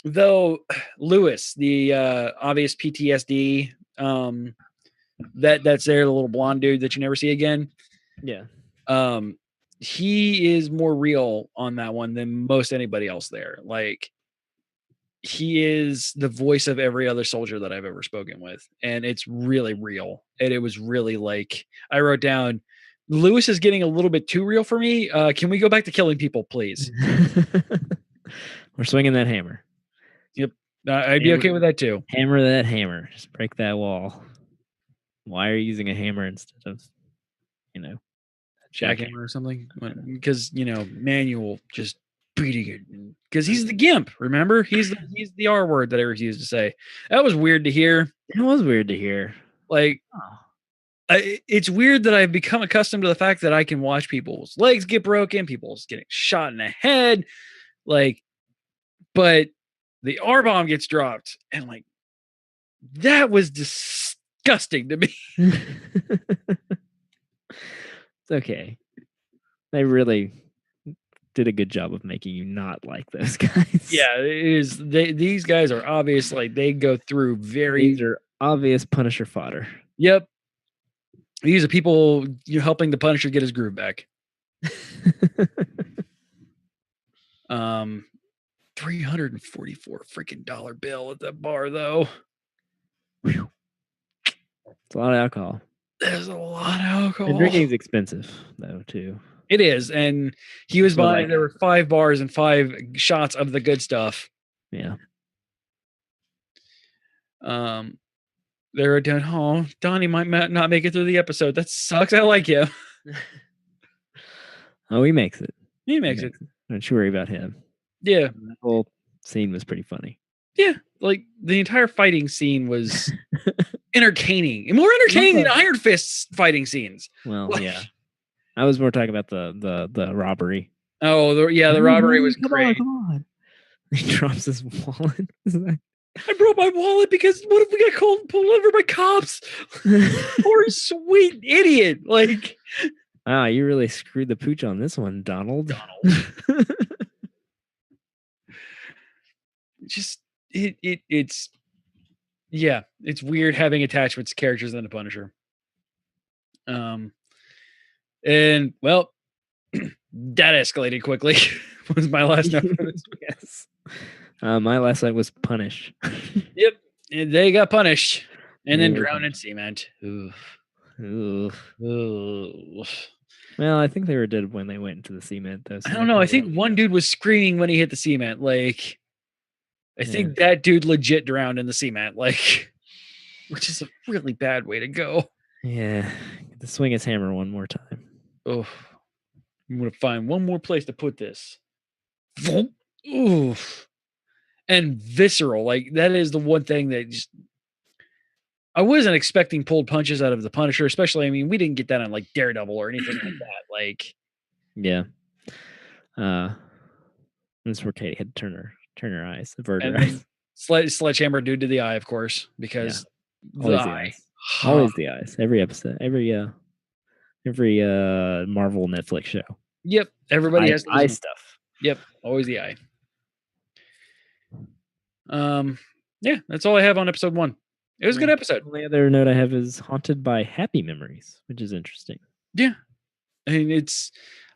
Though Lewis, the obvious PTSD, that's there, the little blonde dude that you never see again. Yeah. He is more real on that one than most anybody else there. Like, he is the voice of every other soldier that I've ever spoken with, and it's really real. And it was really like, I wrote down, Lewis is getting a little bit too real for me. Can we go back to killing people, please? We're swinging that hammer. Yep. I'd be okay with that too. Hammer that hammer. Just break that wall. Why are you using a hammer instead of, jackhammer or something? Because, manual just beating it because he's the gimp. Remember, he's the R word that I refused to say. That was weird to hear. It was weird to hear. Like, it's weird that I've become accustomed to the fact that I can watch people's legs get broken, people's getting shot in the head, like, but the R bomb gets dropped, and like that was disgusting to me. It's okay. They really did a good job of making you not like those guys. Yeah, it is. These guys are obvious. Like they go through These are obvious Punisher fodder. Yep. These are people helping the Punisher get his groove back. $344 freaking dollar bill at that bar, though. Whew. It's a lot of alcohol. There's a lot of alcohol. And drinking is expensive, though, too. It is, and he was buying. There were 5 bars and 5 shots of the good stuff. Yeah. They were doing. Oh, Donnie might not make it through the episode. That sucks. I like him. Oh, he makes it. He makes it. Don't you worry about him. Yeah. That whole scene was pretty funny. Yeah, like the entire fighting scene was entertaining, and more entertaining than Iron Fist's fighting scenes. Well, yeah. I was more talking about the robbery. Oh, the robbery was great. Come on. He drops his wallet. I broke my wallet because what if we got pulled over by cops? Poor sweet idiot. Like, wow, you really screwed the pooch on this one, Donald. Just it's yeah, it's weird having attachments to characters in the Punisher. And well, that escalated quickly. Was my last note for this? Yes. My last note was punish. Yep. And they got punished and then drowned in cement. Ooh. Ooh. Ooh. Well, I think they were dead when they went into the cement, though. So I don't know. I think one dude was screaming when he hit the cement. Like, I think that dude legit drowned in the cement. Like, which is a really bad way to go. Yeah. To swing his hammer one more time. Oh, I'm going to find one more place to put this. Ooh. And visceral. Like, that is the one thing that just. I wasn't expecting pulled punches out of the Punisher, especially. I mean, we didn't get that on like Daredevil or anything like that. Like, yeah. That's where Katie had to turn her eyes, avert her and eyes. Sledgehammer dude to the eye, of course, because always the eyes. Always the eyes. Every episode, every Marvel Netflix show. Yep, everybody has eye stuff. Yep, always the eye. Yeah, that's all I have on episode 1. It was a good episode. The only other note I have is haunted by happy memories, which is interesting. Yeah, I mean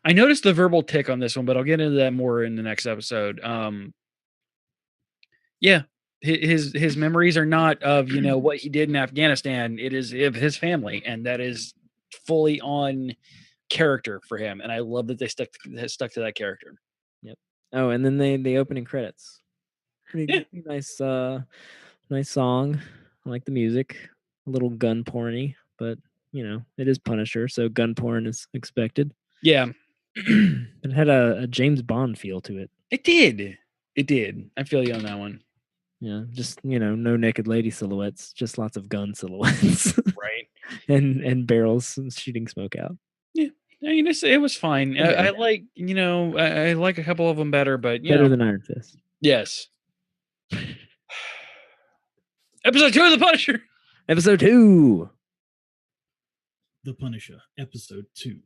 I noticed the verbal tick on this one, but I'll get into that more in the next episode. Yeah, his memories are not of what he did in Afghanistan. It is of his family, and that is fully on character for him. And I love that they stuck to that character. Yep. Oh, and then the opening credits. Pretty nice, nice song. I like the music. A little gun porny, but it is Punisher, so gun porn is expected. Yeah. It had a James Bond feel to it. It did. I feel you on that one. Yeah, just no naked lady silhouettes, just lots of gun silhouettes. Right. and barrels shooting smoke out. Yeah. I mean, it was fine. Okay. I like, I like a couple of them better, but better than Iron Fist. Yes. Episode 2 of The Punisher. Episode 2. The Punisher, Episode 2.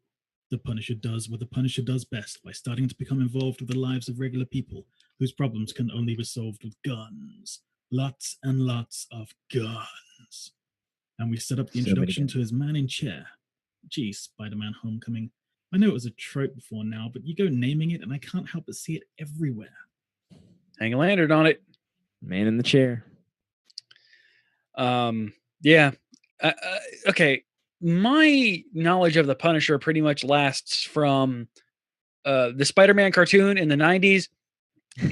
The Punisher does what the Punisher does best by starting to become involved with the lives of regular people whose problems can only be solved with guns. Lots and lots of guns. And we set up the introduction to his man in chair. Gee, Spider-Man Homecoming. I know it was a trope before now, but you go naming it and I can't help but see it everywhere. Hang a lantern on it. Man in the chair. Yeah. Okay. My knowledge of the Punisher pretty much lasts from the Spider-Man cartoon in the 90s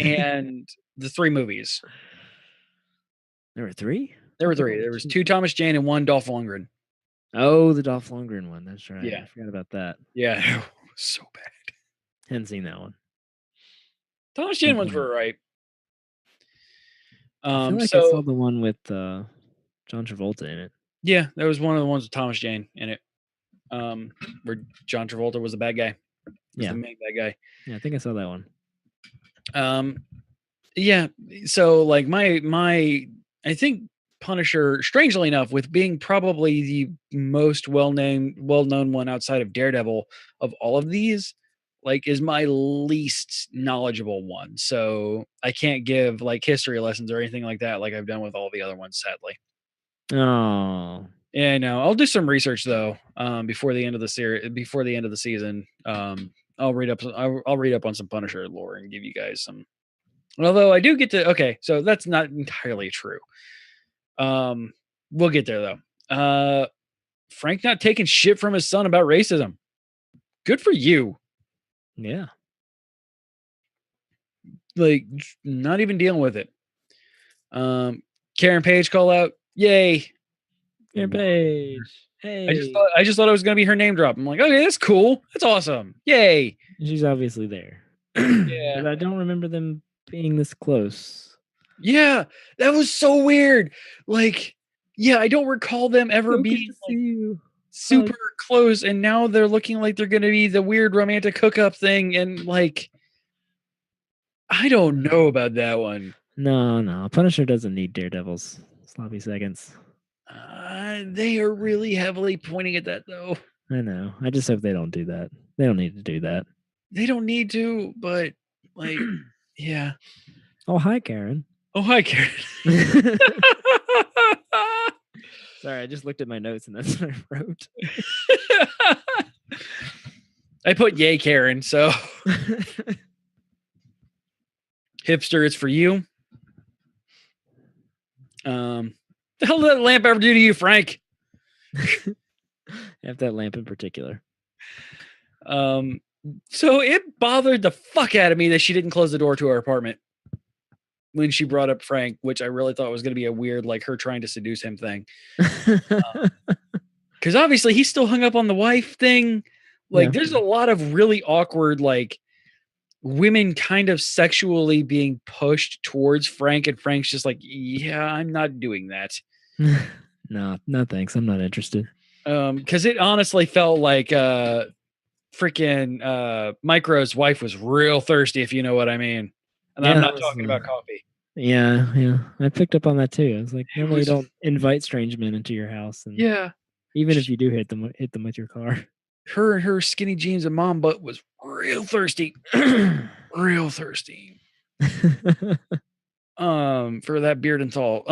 and the 3 movies. There were 3? There were 3. There was 2 Thomas Jane and 1 Dolph Lundgren. Oh, the Dolph Lundgren one. That's right. Yeah. I forgot about that. Yeah. So bad. Hadn't seen that one. Thomas Jane ones were right. I feel like I saw the one with John Travolta in it. Yeah, that was one of the ones with Thomas Jane in it. Where John Travolta was the bad guy. Was the main bad guy. Yeah, I think I saw that one. Yeah. So like my I think Punisher, strangely enough, with being probably the most well-known one outside of Daredevil of all of these, like is my least knowledgeable one. So I can't give like history lessons or anything like that like I've done with all the other ones, sadly. Oh. Yeah, no. I'll do some research though. Before the end of the season. I'll read up on some Punisher lore and give you guys some. Although I do get to so that's not entirely true. We'll get there though. Frank not taking shit from his son about racism. Good for you. Yeah. Like not even dealing with it. Karen Page call out. Yay. Karen Page. Hey. I just thought it was gonna be her name drop. I'm like, okay, that's cool. That's awesome. Yay. She's obviously there. Yeah. But I don't remember them being this close. Yeah, that was so weird. Like, yeah, I don't recall them ever being like, super close, and now they're looking like they're going to be the weird romantic hookup thing, and like, I don't know about that one. No, Punisher doesn't need Daredevil's sloppy seconds. They are really heavily pointing at that, though. I know. I just hope they don't do that. They don't need to do that. They don't need to, but like, yeah. Oh, hi, Karen. Oh, hi, Karen. Sorry, I just looked at my notes and that's what I wrote. I put yay, Karen, so hipster, it's for you. The hell did that lamp ever do to you, Frank? Have that lamp in particular. So it bothered the fuck out of me that she didn't close the door to her apartment when she brought up Frank, which I really thought was going to be a weird, like her trying to seduce him thing. Because obviously he's still hung up on the wife thing. Like there's a lot of really awkward, like women kind of sexually being pushed towards Frank, and Frank's just like, yeah, I'm not doing that. No, thanks. I'm not interested. Because it honestly felt like freaking Micro's wife was real thirsty, if you know what I mean. And I'm not talking about coffee. Yeah. I picked up on that too. I was like, normally you don't invite strange men into your house. And even if you do hit them with your car. Her and her skinny jeans and mom butt was real thirsty. Real thirsty. For that beard and tall.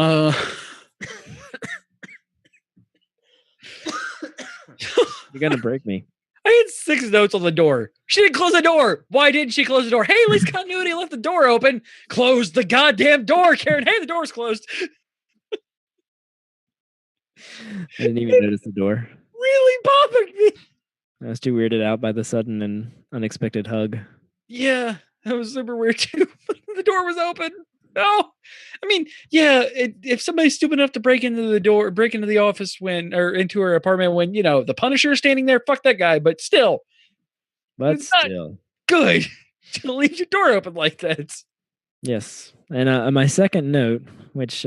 You're gonna break me. I had 6 notes on the door. She didn't close the door. Why didn't she close the door? Hey, at least continuity left the door open. Close the goddamn door, Karen. Hey, the door's closed. I didn't even notice the door. Really bothered me. I was too weirded out by the sudden and unexpected hug. Yeah, that was super weird too. The door was open. No, I mean, yeah. If somebody's stupid enough to break into the office or into her apartment when the Punisher is standing there, fuck that guy. But still, it's not good to leave your door open like that. Yes, and my second note, which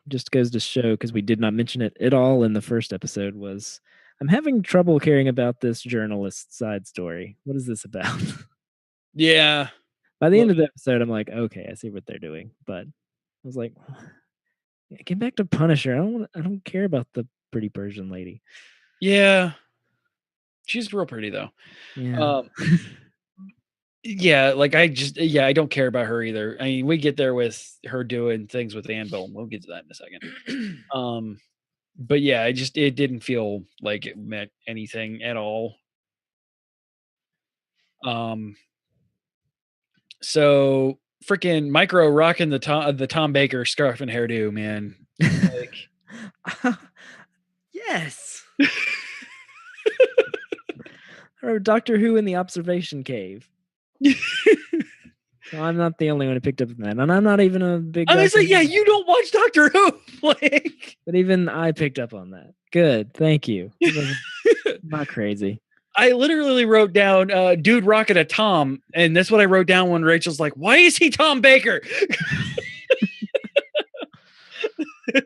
just goes to show because we did not mention it at all in the first episode, was I'm having trouble caring about this journalist side story. What is this about? Yeah. By the end of the episode, I'm like, okay, I see what they're doing. But I was like, get back to Punisher. I don't care about the pretty Persian lady. Yeah. She's real pretty though. Yeah. Yeah, like I don't care about her either. I mean, we get there with her doing things with Anvil. We'll get to that in a second. But yeah, it didn't feel like it meant anything at all. So freaking Micro rocking the Tom Baker scarf and hairdo, man. Like, yes. I wrote Doctor Who in the observation cave. So I'm not the only one who picked up on that, and I'm not even a big. I was like, yeah, you don't watch Doctor Who, like. But even I picked up on that. Good, thank you. Not crazy. I literally wrote down dude rocking a Tom, and that's what I wrote down when Rachel's like, why is he Tom Baker?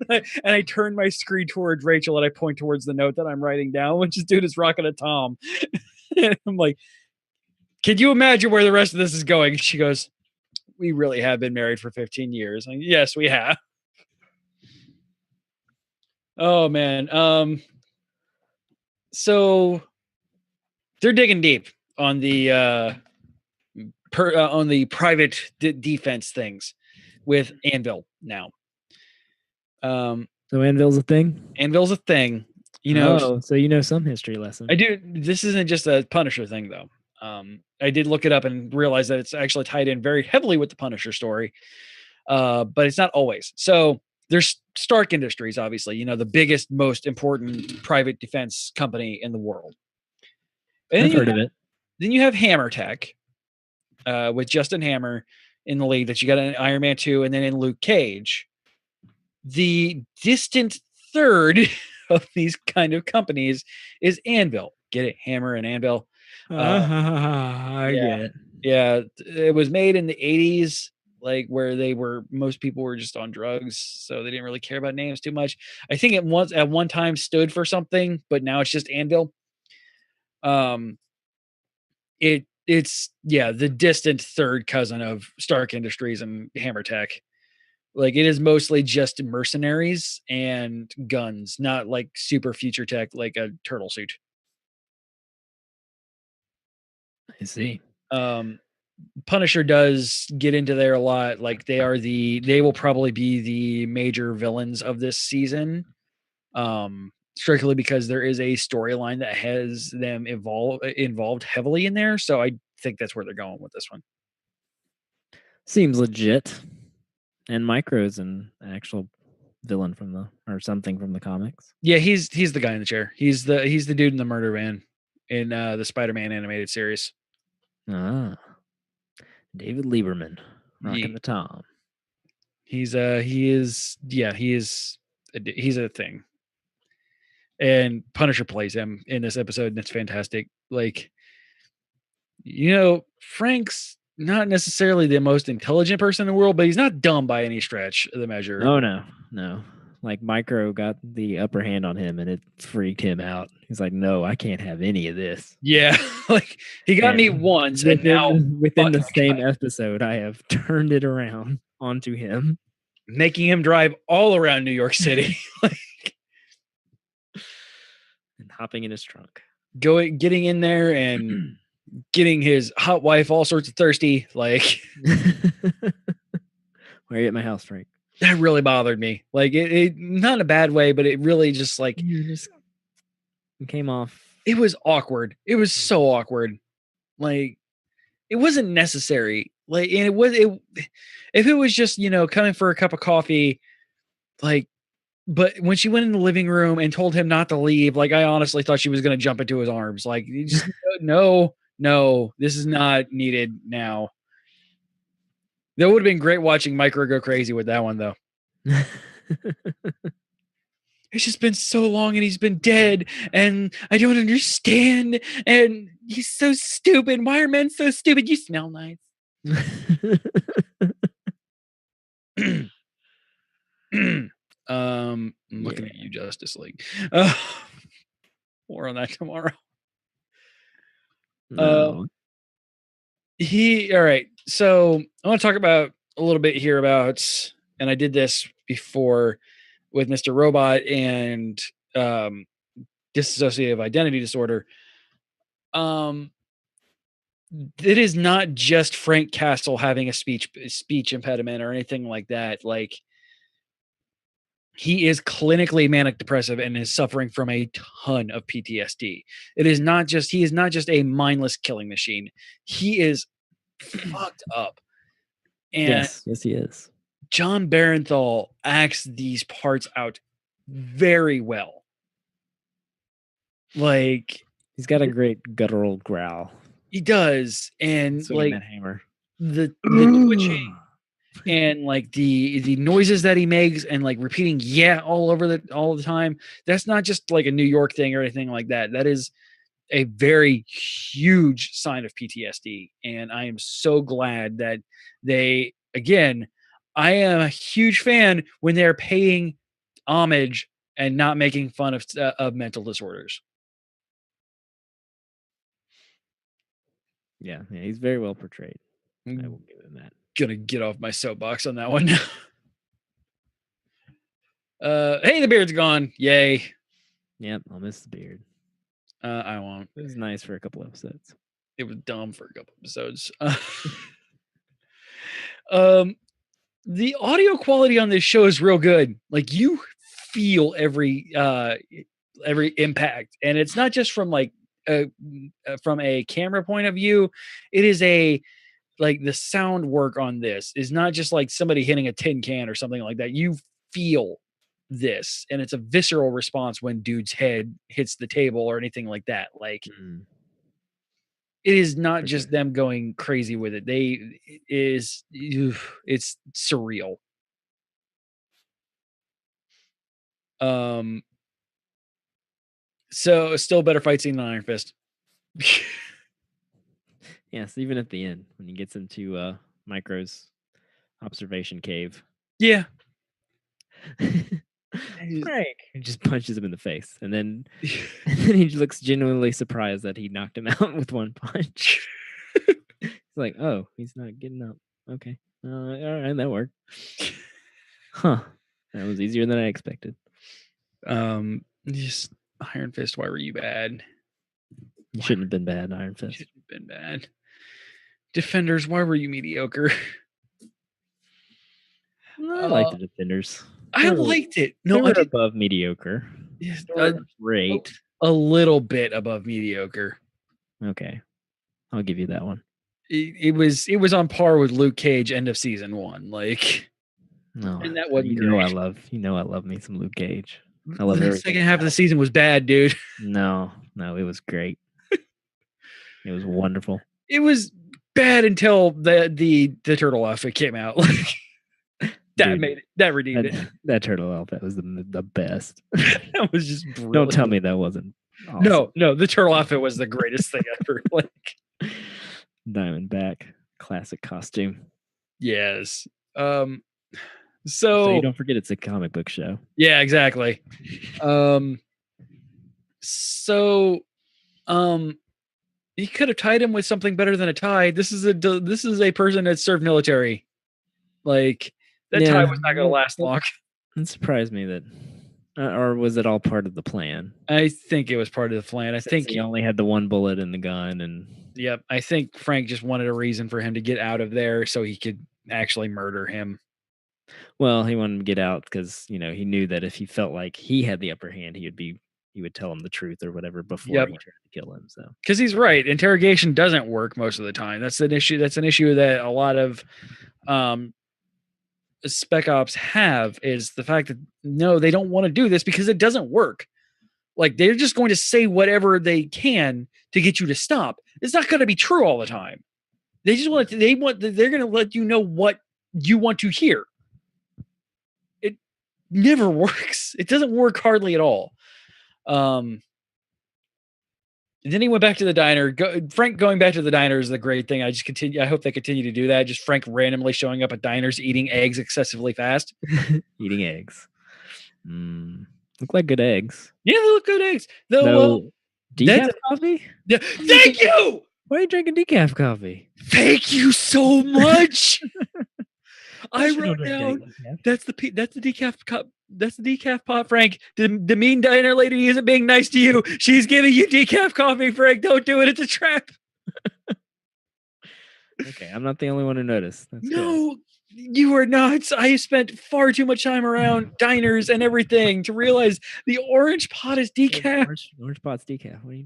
And I turn my screen towards Rachel and I point towards the note that I'm writing down, which is dude is rocking a Tom. And I'm like, can you imagine where the rest of this is going? She goes, we really have been married for 15 years. I'm like, yes, we have. Oh man. So they're digging deep on the on the private defense things with Anvil now. So Anvil's a thing? Anvil's a thing. You know, so you know some history lesson. I do. This isn't just a Punisher thing, though. I did look it up and realize that it's actually tied in very heavily with the Punisher story, but it's not always. So there's Stark Industries, obviously, you know, the biggest, most important private defense company in the world. And I've heard of it. Then you have Hammer Tech, with Justin Hammer in the lead that you got in Iron Man 2, and then in Luke Cage. The distant third of these kind of companies is Anvil. Get it? Hammer and Anvil. I get it. Yeah, it was made in the 80s, like where most people were just on drugs, so they didn't really care about names too much. I think it once at one time stood for something, but now it's just Anvil. It's the distant third cousin of Stark Industries and Hammer Tech. Like it is mostly just mercenaries and guns, not like super future tech like a turtle suit. I see. Punisher does get into there a lot. Like they will probably be the major villains of this season. Strictly because there is a storyline that has them involved heavily in there. So I think that's where they're going with this one. Seems legit. And Micro's an actual villain or something from the comics. Yeah, he's the guy in the chair. He's the dude in the murder van in the Spider-Man animated series. Ah, David Lieberman rocking the Tom. He's a thing. And Punisher plays him in this episode, and it's fantastic. Like, you know, Frank's not necessarily the most intelligent person in the world, but he's not dumb by any stretch of the measure. Oh no. Like Micro got the upper hand on him and it freaked him out. He's like, no, I can't have any of this. Yeah. Like he got me once and now within the same episode, I have turned it around onto him. Making him drive all around New York City. And hopping in his trunk. Getting in there and getting his hot wife all sorts of thirsty. Like why are you at my house, Frank? That really bothered me. Like it not in a bad way, but it really just like it came off. It was awkward. It was so awkward. Like it wasn't necessary. Like, and if it was just, you know, coming for a cup of coffee, like, but when she went in the living room and told him not to leave, like I honestly thought she was going to jump into his arms. Like, just no, this is not needed now. That would have been great watching Micro go crazy with that one, though. It's just been so long and he's been dead and I don't understand. And he's so stupid. Why are men so stupid? You smell nice. I'm looking at you, Justice League. More on that tomorrow. No. All right. So I want to talk about a little bit here about, and I did this before with Mr. Robot and dissociative identity disorder. It is not just Frank Castle having a speech impediment or anything like that. Like he is clinically manic depressive and is suffering from a ton of PTSD. He is not just a mindless killing machine. He is fucked up. And yes, he is. John Barenthal acts these parts out very well. Like he's got a great guttural growl. He does, and like Hammer. the twitching and like the noises that he makes and like repeating all the time. That's not just like a New York thing or anything like that. That is a very huge sign of PTSD. And I am so glad that they, again, I am a huge fan when they're paying homage and not making fun of mental disorders. Yeah, he's very well portrayed. I I'm will give him that. gonna get off my soapbox on that one. Hey, the beard's gone. Yay. Yep, I'll miss the beard. I won't. It was nice for a couple episodes. It was dumb for a couple episodes. The audio quality on this show is real good. Like you feel every impact, and it's not just from from a camera point of view. It is like the sound work on this is not just like somebody hitting a tin can or something like that. You feel this, and it's a visceral response when dude's head hits the table or anything like that. Like it is not For just sure. them going crazy with it. It's surreal. So still better fight scene than Iron Fist. Yes, even at the end when he gets into Micro's observation cave. Yeah. Frank just punches him in the face, and then he looks genuinely surprised that he knocked him out with one punch. He's like, "Oh, he's not getting up. Okay, all right, that worked. Huh? That was easier than I expected." Just Iron Fist. Why were you bad? You shouldn't have been bad, Iron Fist. Shouldn't have been bad. Defenders. Why were you mediocre? I like the Defenders. I liked it. No, they I were did. above mediocre. Yes, Great. A little bit above mediocre. Okay, I'll give you that one. It was on par with Luke Cage end of season 1. Like, no, and that wasn't you know I love me some Luke Cage. I love the everything. second half of the season was bad, dude. No, it was great. It was wonderful. It was bad until the turtle outfit came out. That Dude, made it. That redeemed it. That turtle outfit was the best. That was just brilliant. Don't tell me that wasn't awesome. No, the turtle outfit was the greatest thing ever. Like Diamondback, classic costume. Yes. So So you don't forget it's a comic book show. yeah, exactly. You could have tied him with something better than a tie. This is a person that served military. Like that tie was not going to last long. It surprised me that, or was it all part of the plan? I think it was part of the plan. I think he only had the one bullet in the gun, and yep. I think Frank just wanted a reason for him to get out of there so he could actually murder him. Well, he wanted to get out because he knew that if he felt like he had the upper hand, he would tell him the truth or whatever before he tried to kill him. So because he's right, interrogation doesn't work most of the time. That's an issue. That's an issue that a lot of spec ops have, is the fact that no, they don't want to do this because it doesn't work. Like they're just going to say whatever they can to get you to stop. It's not going to be true all the time. They just want to, they're going to let you know what you want to hear. It never works. It doesn't work hardly at all. Then he went back to the diner. Frank going back to the diner is the great thing. I hope they continue to do that. Just Frank randomly showing up at diners, eating eggs excessively fast. Eating eggs. Look like good eggs. Yeah, they look good eggs. Though, no decaf coffee? Yeah, thank you! Why are you drinking decaf coffee? Thank you so much. I wrote down that's the decaf cup. That's the decaf pot, Frank. The mean diner lady isn't being nice to you. She's giving you decaf coffee, Frank. Don't do it. It's a trap. Okay, I'm not the only one who noticed. That's no, good. You are not. I spent far too much time around diners and everything to realize the orange pot is decaf. Orange pot's decaf. What are you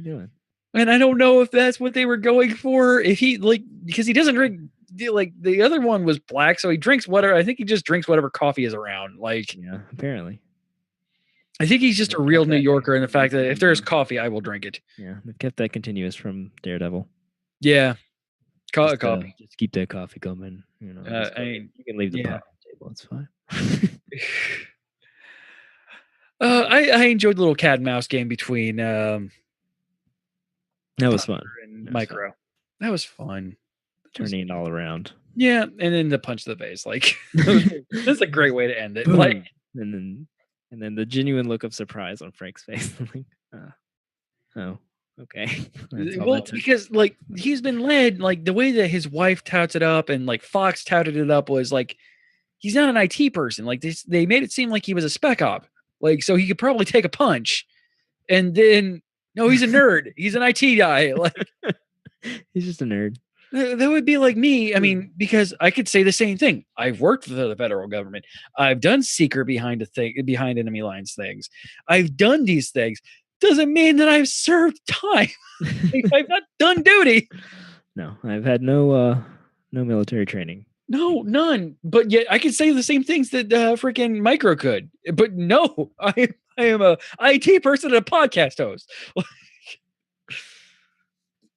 doing? And I don't know if that's what they were going for. If he because he doesn't drink. Like the other one was black, so he drinks whatever. I think he just drinks whatever coffee is around. Like, yeah, apparently. I think he's just a real New Yorker in the fact that if there's coffee, I will drink it. Yeah, they've kept that continuous from Daredevil. Yeah, coffee. Just keep that coffee coming. You can leave the pot on the table. It's fine. I enjoyed the little cat and mouse game between That was fun. and That was Micro. That was fun. Turning it all around. Yeah, and then the punch to the face. Like that's a great way to end it. Boom. Like, and then the genuine look of surprise on Frank's face. Like, oh, okay. That's all well, that took. because like he's been led, like the way that his wife touts it up and like Fox touted it up was like he's not an IT person. Like they made it seem like he was a spec op. Like so he could probably take a punch. And then no, he's a nerd. He's an IT guy. Like He's just a nerd. that would be like me. I mean, because I could say the same thing. I've worked for the federal government. I've done secret behind enemy lines things. I've done these things. Doesn't mean that I've served time. Like, I've not done duty. No, I've had no military training. No, none. But yet I could say the same things that freaking Micro could. But no, I am a IT person and a podcast host.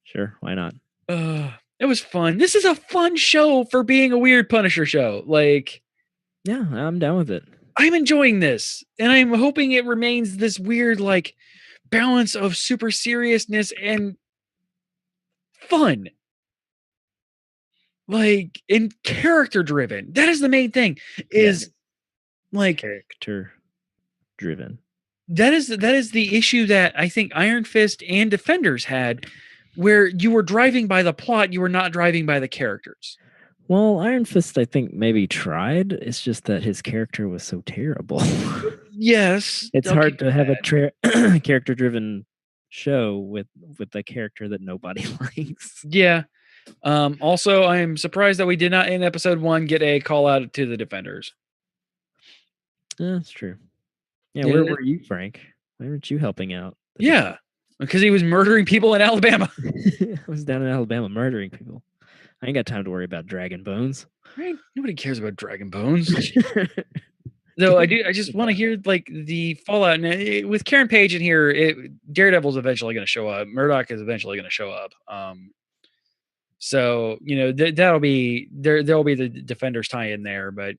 Sure, why not? It was fun. This is a fun show for being a weird Punisher show. Like, Yeah, I'm down with it. I'm enjoying this, and I'm hoping it remains this weird, like, balance of super seriousness and fun. Like, and character driven. That is the main thing. Is like Character driven. that is the issue that I think Iron Fist and Defenders had, where you were driving by the plot, you were not driving by the characters. Well, Iron Fist, I think, maybe tried. It's just that his character was so terrible. Yes, It's I'll hard give to you have that. a character-driven show with a character that nobody likes. Yeah. Also, I am surprised that we did not in episode 1 get a call out to the Defenders. That's true. Yeah, Yeah. where were you, Frank? Why weren't you helping out? Yeah, because he was murdering people in Alabama. I was down in Alabama murdering people. I ain't got time to worry about Dragon Bones. Right? Nobody cares about Dragon Bones. Though I just want to hear like the fallout. And with Karen Page in here, Daredevil's eventually going to show up. Murdoch is eventually going to show up. So you know that'll be there. There'll be the Defenders tie in there, but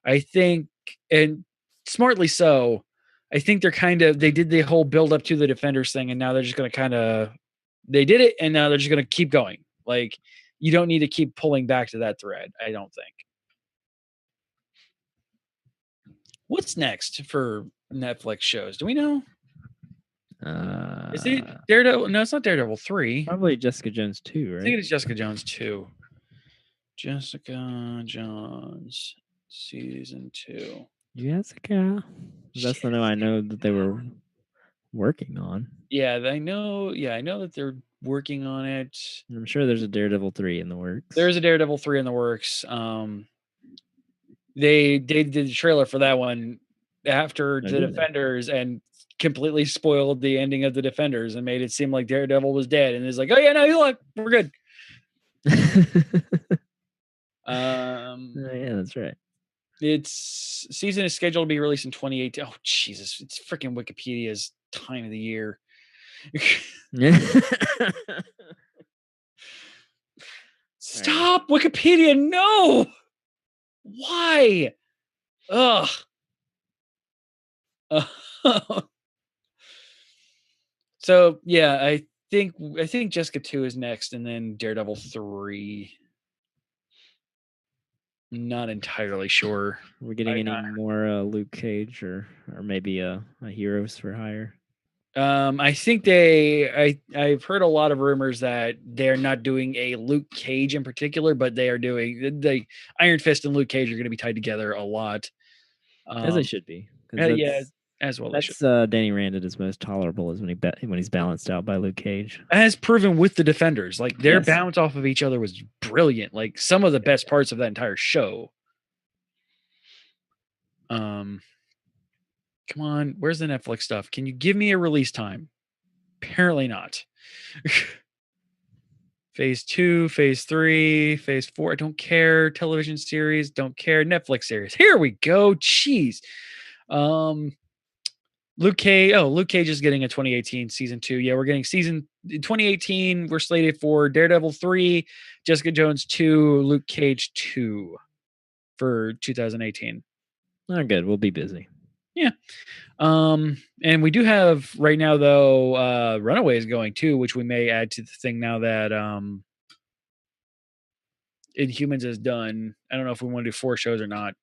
I think, and smartly so, I think they did the whole build up to the Defenders thing, and now they're just going to they did it, and now they're just going to keep going. Like you don't need to keep pulling back to that thread. I don't think. What's next for Netflix shows? Do we know? Is it Daredevil? No, it's not Daredevil 3. Probably Jessica Jones 2, I right? think it is Jessica Jones 2. Jessica Jones season 2. Jessica. That's the I know that they were working on. Yeah, I know. Yeah, I know that they're working on it. I'm sure there's a Daredevil 3 in the works. There's a Daredevil 3 in the works. They did the trailer for that one after the Defenders and completely spoiled the ending of the Defenders and made it seem like Daredevil was dead. And it's like, oh yeah, no, look, we're good. Yeah, that's right. Its season is scheduled to be released in 2018. Oh Jesus, it's freaking Wikipedia's time of the year. Stop, Wikipedia! No, why? Ugh. So yeah, I think Jessica 2 is next, and then Daredevil 3. Not entirely sure. We're getting any more Luke Cage or maybe a Heroes for Hire. I think I've heard a lot of rumors that they're not doing a Luke Cage in particular, but they are doing the Iron Fist and Luke Cage are going to be tied together a lot. As they should be. Yeah, as well. That's Danny Rand at his most tolerable is when he's balanced out by Luke Cage. As proven with the Defenders, like their bounce off of each other was brilliant. Like some of the best parts of that entire show. Come on, where's the Netflix stuff? Can you give me a release time? Apparently not. Phase 2, Phase 3, Phase 4. I don't care. Television series, don't care. Netflix series. Here we go. Jeez. Luke Cage. Oh, Luke Cage is getting a 2018 season 2. Yeah, we're getting season 2018. We're slated for Daredevil 3, Jessica Jones 2, Luke Cage 2 for 2018. Oh, good. We'll be busy. And we do have right now though Runaways going too, which we may add to the thing now that Inhumans is done. I don't know if we want to do 4 shows or not.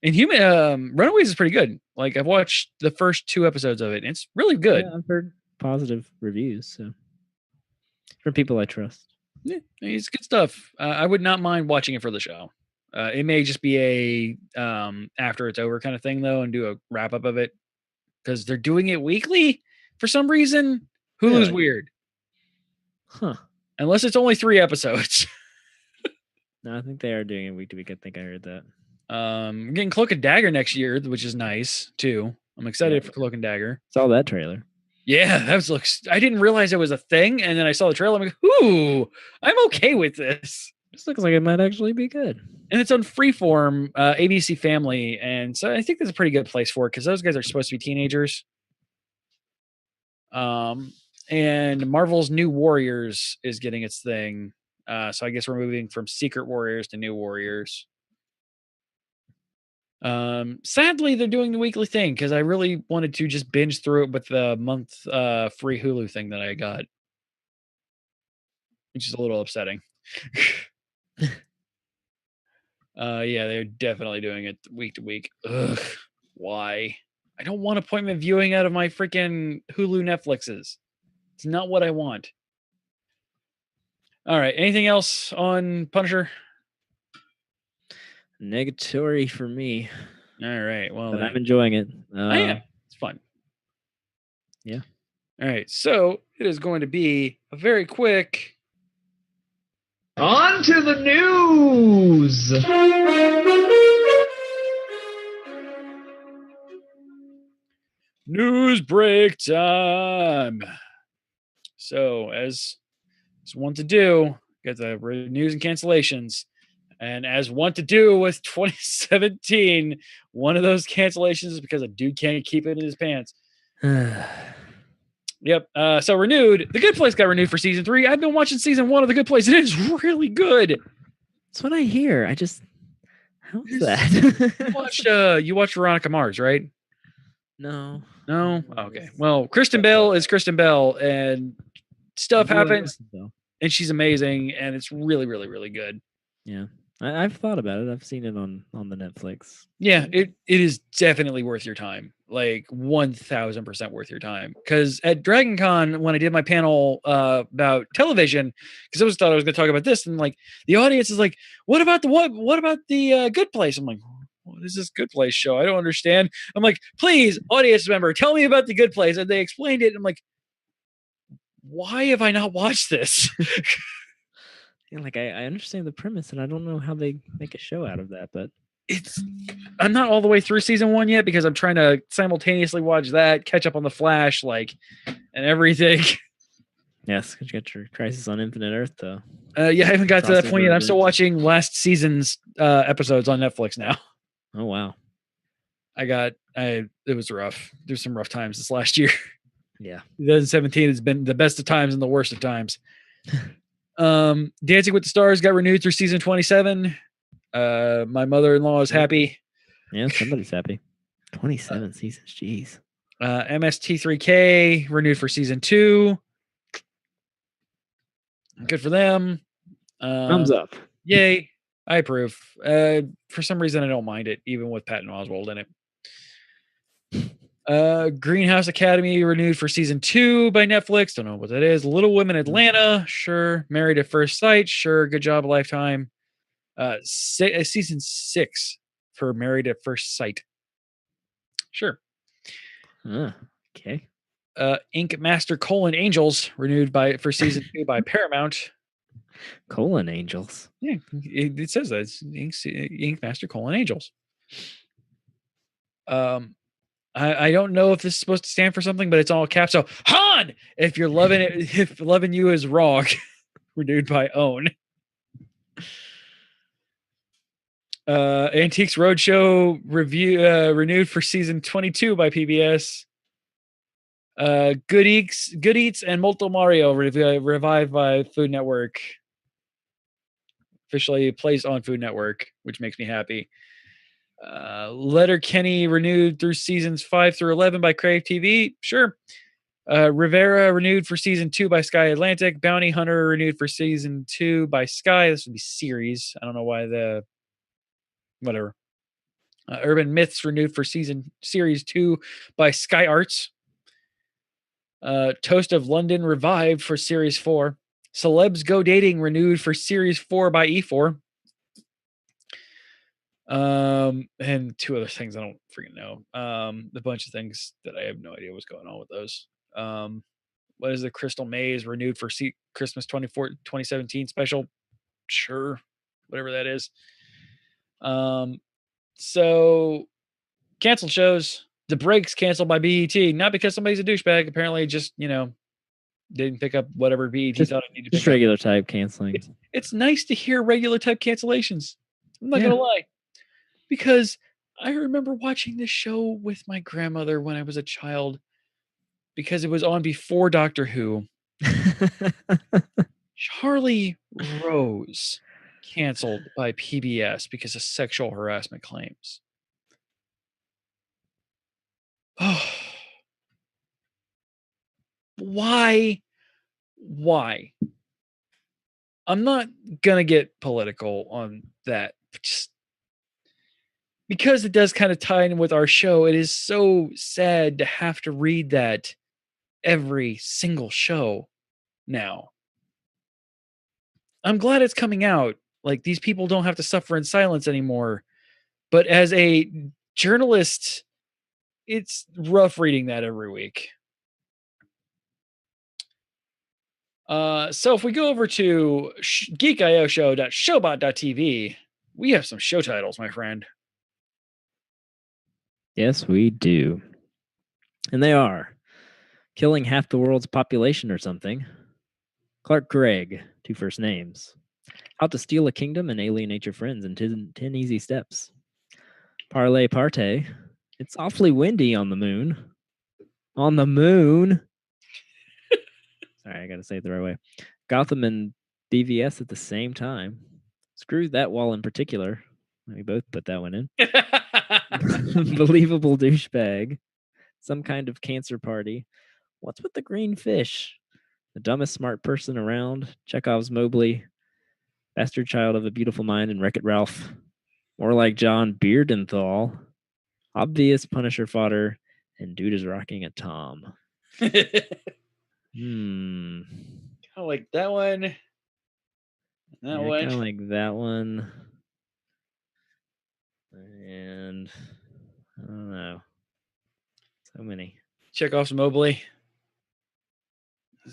Runaways is pretty good. Like I've watched the first 2 episodes of it. And it's really good. Yeah, I've heard positive reviews, so from people I trust. Yeah, it's good stuff. I would not mind watching it for the show. It may just be a after it's over kind of thing though, and do a wrap up of it because they're doing it weekly for some reason. Hulu's Really? weird, Huh. unless it's only 3 episodes. No, I think they are doing it week to week. I think I heard that. I'm getting Cloak and Dagger next year, which is nice too. I'm excited Yeah. for Cloak and Dagger. Saw that trailer. Yeah, that looks. I didn't realize it was a thing, and then I saw the trailer. I'm like, ooh, I'm okay with this. This looks like it might actually be good. And it's on Freeform, ABC Family, and so I think that's a pretty good place for it because those guys are supposed to be teenagers. And Marvel's New Warriors is getting its thing, so I guess we're moving from Secret Warriors to New Warriors. Sadly, they're doing the weekly thing because I really wanted to just binge through it with the month free Hulu thing that I got, which is a little upsetting. Yeah, they're definitely doing it week to week. Ugh, why? I don't want appointment viewing out of my freaking Hulu Netflixes. It's not what I want. All right, anything else on Punisher? Negatory for me, All right, well, but then. I'm enjoying it. I am. It's fun. Yeah. All right, so it is going to be a very quick. On to the news! News break time. So, as one to do, get the news and cancellations. And as one to do with 2017, one of those cancellations is because a dude can't keep it in his pants. Yep. So renewed. The Good Place got renewed for season 3. I've been watching season 1 of The Good Place. It is really good. That's what I hear. How's that? You watched Veronica Mars, right? No. No? Okay. Well, Kristen Bell is Kristen Bell, and stuff happens, and she's amazing, and it's really, really, really good. Yeah. I've thought about it. I've seen it on the Netflix. Yeah, it is definitely worth your time. Like 1000% worth your time. Because at Dragon Con, when I did my panel about television, because I thought I was going to talk about this, and like the audience is like, "What about the Good Place?" I'm like, "What is this Good Place show? I don't understand." I'm like, "Please, audience member, tell me about the Good Place." And they explained it. And I'm like, "Why have I not watched this?" Yeah, like I understand the premise, and I don't know how they make a show out of that, but I'm not all the way through season 1 yet because I'm trying to simultaneously watch that, catch up on the Flash, and everything. Yes, because you got your Crisis on Infinite Earth, though. Yeah, I haven't got to that point yet. I'm still watching last season's episodes on Netflix now. Oh wow. It was rough. There's some rough times this last year. Yeah. 2017 has been the best of times and the worst of times. Dancing with the Stars got renewed through season 27. My mother-in-law is happy. Yeah, somebody's happy. 27 seasons, jeez. MST3K renewed for season 2. Good for them. Thumbs up. Yay. I approve. For some reason, I don't mind it, even with Patton Oswalt in it. Greenhouse Academy renewed for season 2 by Netflix. Don't know what that is. Little Women Atlanta, sure. Married at First Sight, sure. Good job, Lifetime. Season 6 for Married at First Sight, sure. Okay. Ink Master: Angels renewed for season 2 by Paramount. Angels. Yeah, it says that it's Ink Master: Angels. I don't know if this is supposed to stand for something, but it's all caps. So Han, if you're loving it, if loving you is wrong, renewed by OWN. Antiques Roadshow renewed for season 22 by PBS. Good Eats and Molto Mario revived by Food Network. Officially placed on Food Network, which makes me happy. Letterkenny renewed through seasons 5 through 11 by Crave TV. Sure. Rivera renewed for season 2 by Sky Atlantic. Bounty Hunter renewed for season 2 by Sky. This would be series. I don't know why whatever. Urban Myths renewed for series 2 by Sky Arts. Toast of London revived for series 4. Celebs Go Dating renewed for series 4 by E4. And 2 other things I don't freaking know. A bunch of things that I have no idea what's going on with those. What is the Crystal Maze renewed for Christmas 2017 special? Sure, whatever that is. So canceled shows. The Breaks canceled by BET, not because somebody's a douchebag. Apparently, just didn't pick up whatever BET thought it needed to pick Just regular type canceling. It's nice to hear regular type cancellations. I'm not Yeah. gonna lie, because I remember watching this show with my grandmother when I was a child, because it was on before Doctor Who. Charlie Rose canceled by PBS because of sexual harassment claims. Oh, why? I'm not gonna get political on that, just because it does kind of tie in with our show. It is so sad to have to read that every single show now. I'm glad it's coming out. Like, these people don't have to suffer in silence anymore. But as a journalist, it's rough reading that every week. So if we go over to geekioshow.showbot.tv, we have some show titles, my friend. Yes, we do. And they are Killing Half the World's Population or Something. Clark Gregg, 2 first names. How to Steal a Kingdom and Alienate Your Friends in 10 Easy Steps. Parlay Partay. It's Awfully Windy on the Moon. On the Moon. Sorry, I gotta say it the right way. Gotham and BVS at the same time. Screw That Wall in particular. We both put that one in. Believable Douchebag. Some Kind of Cancer Party. What's with the Green Fish? The Dumbest Smart Person Around. Chekhov's Mobley. Bastard Child of a Beautiful Mind and Wreck-It Ralph. More Like John Beardenthal. Obvious Punisher Fodder. And Dude is Rocking a Tom. Kind of like that one. That one. Kind of like that one. And I don't know. So many. Chekhov's Mobley.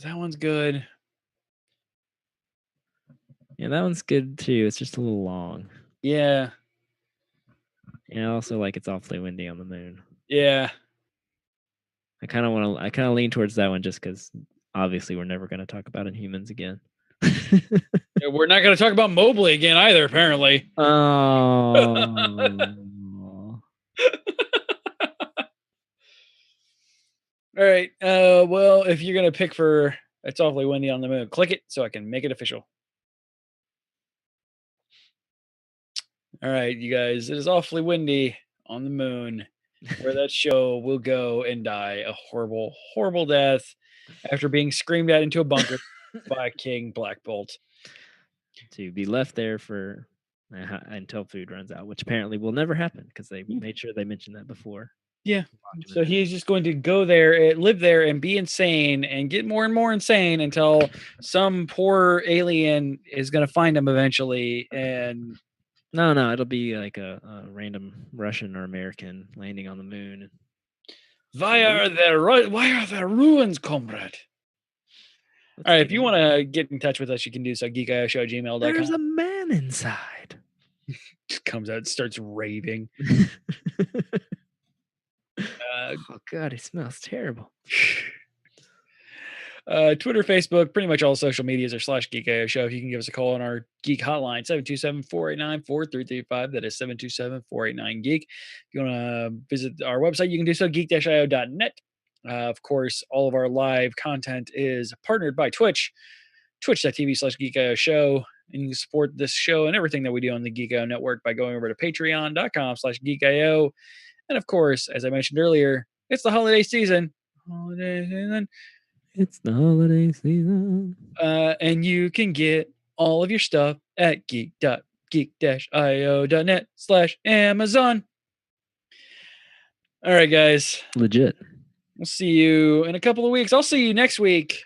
That one's good. Yeah, that one's good too. It's just a little long. Yeah. And I also like It's Awfully Windy on the Moon. Yeah. I kind of lean towards that one just because obviously we're never going to talk about Inhumans again. We're not going to talk about Mobley again either, apparently. Oh. All right. Well, if you're going to pick for It's Awfully Windy on the Moon, click it so I can make it official. All right, you guys. It is awfully windy on the moon, where that show will go and die a horrible, horrible death after being screamed at into a bunker by King Black Bolt. To be left there for until food runs out, which apparently will never happen because they made sure they mentioned that before. Yeah. So he's just going to go there, live there, and be insane and get more and more insane until some poor alien is going to find him eventually. And no, it'll be like a random Russian or American landing on the moon. Why are there ruins, comrade? All right, if you want to get in touch with us, you can do so. geekioshow@gmail.com. There's a man inside. Just comes out, starts raving. Oh God, he smells terrible. Twitter, Facebook, pretty much all social medias are /GeekIO Show. If you can give us a call on our Geek hotline, 727-489-4335. That is 727-489-GEEK. If you want to visit our website, you can do so, geek-io.net. Of course, all of our live content is partnered by Twitch, twitch.tv/GeekIO Show. And you can support this show and everything that we do on the Geek.io network by going over to patreon.com/geek.io. And of course, as I mentioned earlier, it's the holiday season. It's the holiday season. And you can get all of your stuff at geek.io.net/Amazon. All right, guys. Legit. We'll see you in a couple of weeks. I'll see you next week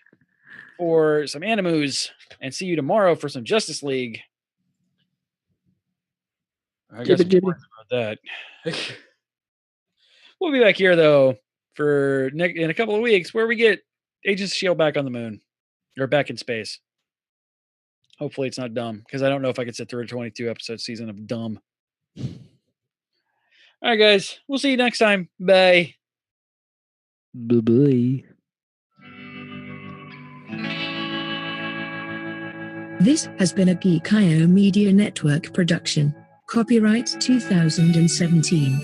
for some Animus, and see you tomorrow for some Justice League. I got some words about that. We'll be back here though for in a couple of weeks, where we get Agents of S.H.I.E.L.D. back on the moon or back in space. Hopefully, it's not dumb, because I don't know if I could sit through a 22 episode season of dumb. All right, guys. We'll see you next time. Bye. Bye-bye. This has been a Geek.io Media Network production. Copyright 2017.